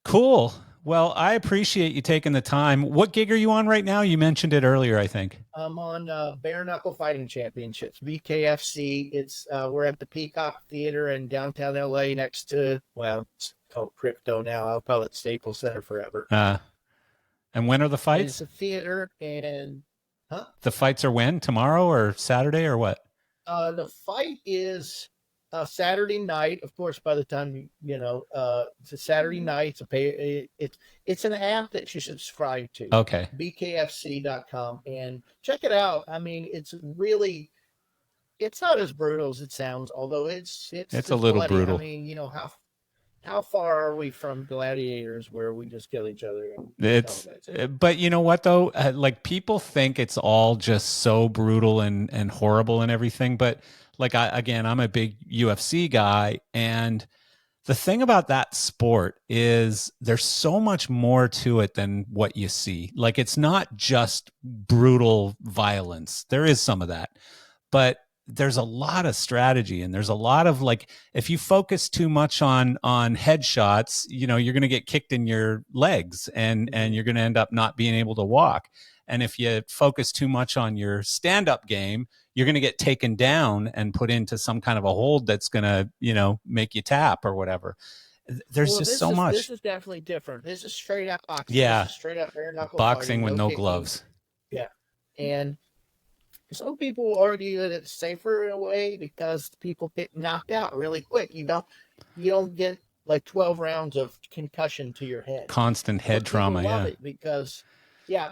Cool. Well, I appreciate you taking the time. What gig are you on right now? You mentioned it earlier, I think. I'm on Bare Knuckle Fighting Championships, BKFC. We're at the Peacock Theater in downtown LA next to, well, it's called Crypto now. I'll call it Staples Center forever. And when are the And fights? it's a theater, and The fights are when? Tomorrow or Saturday or what? the fight is Saturday night. Of course, by the time it's a Saturday night. It's an app that you subscribe to. Okay. BKFC.com, and check it out. I mean, it's not as brutal as it sounds, although it's a little bloody. brutal. I mean, how far are we from gladiators where we just kill each other? But you know what though? Like people think it's all just so brutal and horrible and everything. But like I'm a big UFC guy, and the thing about that sport is there's so much more to it than what you see. Like it's not just brutal violence. There is some of that, but there's a lot of strategy, and there's a lot of like, if you focus too much on headshots, you're going to get kicked in your legs, and you're going to end up not being able to walk. And if you focus too much on your stand-up game, you're going to get taken down and put into some kind of a hold that's going to, make you tap or whatever. There's just so much. This is definitely different. This is straight up boxing. Yeah. This is straight up bare knuckle boxing fighting, with no kicking. gloves. Yeah. And some people argue that it's safer in a way because people get knocked out really quick. You don't get like 12 rounds of concussion to your head. Constant head trauma. Love it because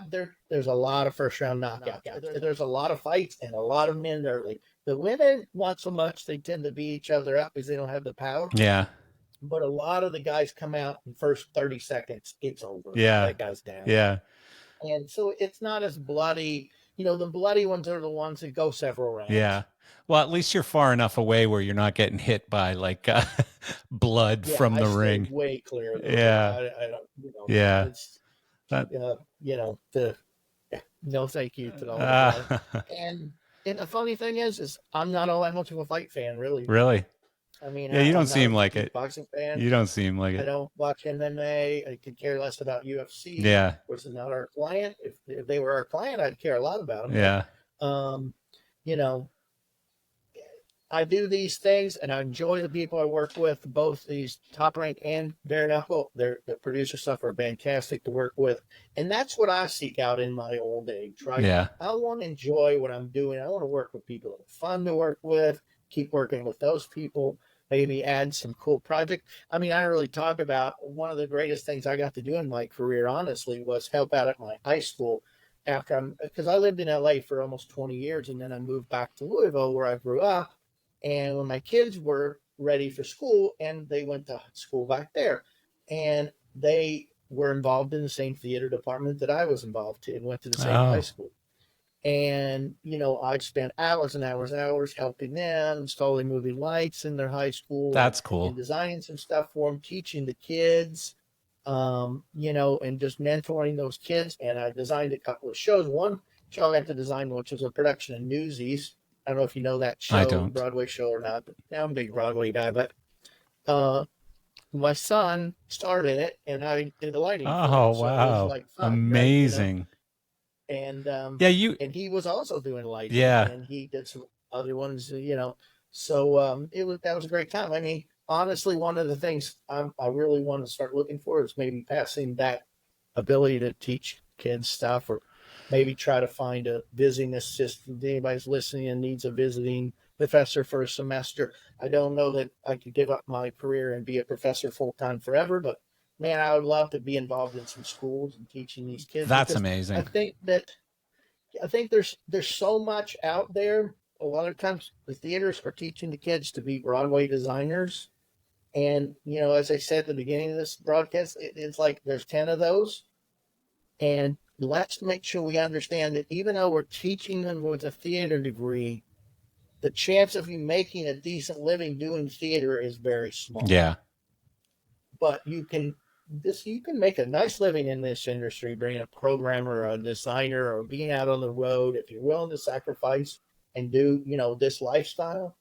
there's a lot of first round knockouts. There's a lot of fights and a lot of men early. The women, not so much. They tend to beat each other up because they don't have the power. Yeah. But a lot of the guys come out in the first 30 seconds. It's over. Yeah. That guy's down. Yeah. And so it's not as bloody. The bloody ones are the ones that go several rounds. Yeah. Well, at least you're far enough away where you're not getting hit by like blood from the ring. Way clear. Yeah. I don't. Yeah. It's no thank you to all of that. And the funny thing is I'm not all that much of a fight fan, really. Really? I mean, yeah, you don't seem like it. Boxing fan. You don't seem like it. I don't watch MMA. I could care less about UFC. Yeah. Which is not our client. If they were our client, I'd care a lot about them. Yeah. But, I do these things, and I enjoy the people I work with. Both these Top Rank and Bare Knuckle, the producer stuff are fantastic to work with, and that's what I seek out in my old age. Right? Yeah. I want to enjoy what I'm doing. I want to work with people that are fun to work with. Keep working with those people. Maybe add some cool project. I mean, I really talk about one of the greatest things I got to do in my career, honestly, was help out at my high school because I lived in LA for almost 20 years, and then I moved back to Louisville where I grew up. And when my kids were ready for school, and they went to school back there, and they were involved in the same theater department that I was involved in, went to the same high school. And, I'd spend hours and hours and hours helping them, installing moving lights in their high school That's and cool. designing some stuff for them, teaching the kids, and just mentoring those kids. And I designed a couple of shows. One show I got to design, which was a production of Newsies. I don't know if you know that I show, don't. Broadway show or not, but I'm a big Broadway guy. But uh, my son starred in it, and I did the lighting for Oh, it. So it was wow. like fun, right? Amazing. And Yeah, you, and he was also doing lighting, yeah, and he did some other ones. So that was a great time. I mean, honestly, one of the things I really want to start looking for is maybe passing that ability to teach kids stuff, or maybe try to find a visiting assistant. If anybody's listening and needs a visiting professor for a semester, I don't know that I could give up my career and be a professor full time forever, but man, I would love to be involved in some schools and teaching these kids, that's because I amazing. think that I think there's so much out there. A lot of times the theaters are teaching the kids to be Broadway designers. And, as I said at the beginning of this broadcast, it's like there's 10 of those. And let's make sure we understand that even though we're teaching them with a theater degree, the chance of you making a decent living doing theater is very small. Yeah. But you can make a nice living in this industry, being a programmer or a designer or being out on the road. If you're willing to sacrifice and do this lifestyle,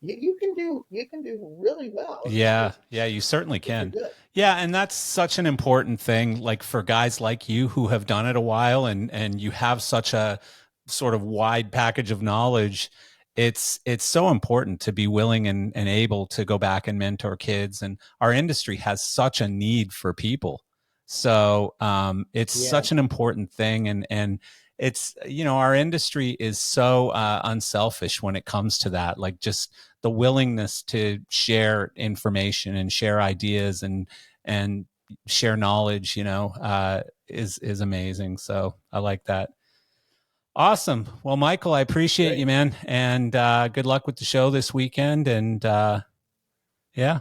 you can do really well in this Yeah, yeah, business you certainly if you're can. good. Yeah, and that's such an important thing, like for guys like you who have done it a while and you have such a sort of wide package of knowledge. It's so important to be willing and able to go back and mentor kids. And our industry has such a need for people. So it's Yeah, such an important thing. And it's, our industry is so unselfish when it comes to that. Like just the willingness to share information and share ideas and share knowledge, is amazing. So I like that. Awesome. Well, Michael, I appreciate you, great. man, and good luck with the show this weekend. And yeah,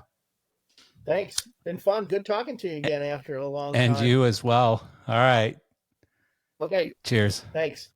Thanks. Been fun. Good talking to you again after a long and time. you as well. All right. Okay. Cheers. Thanks.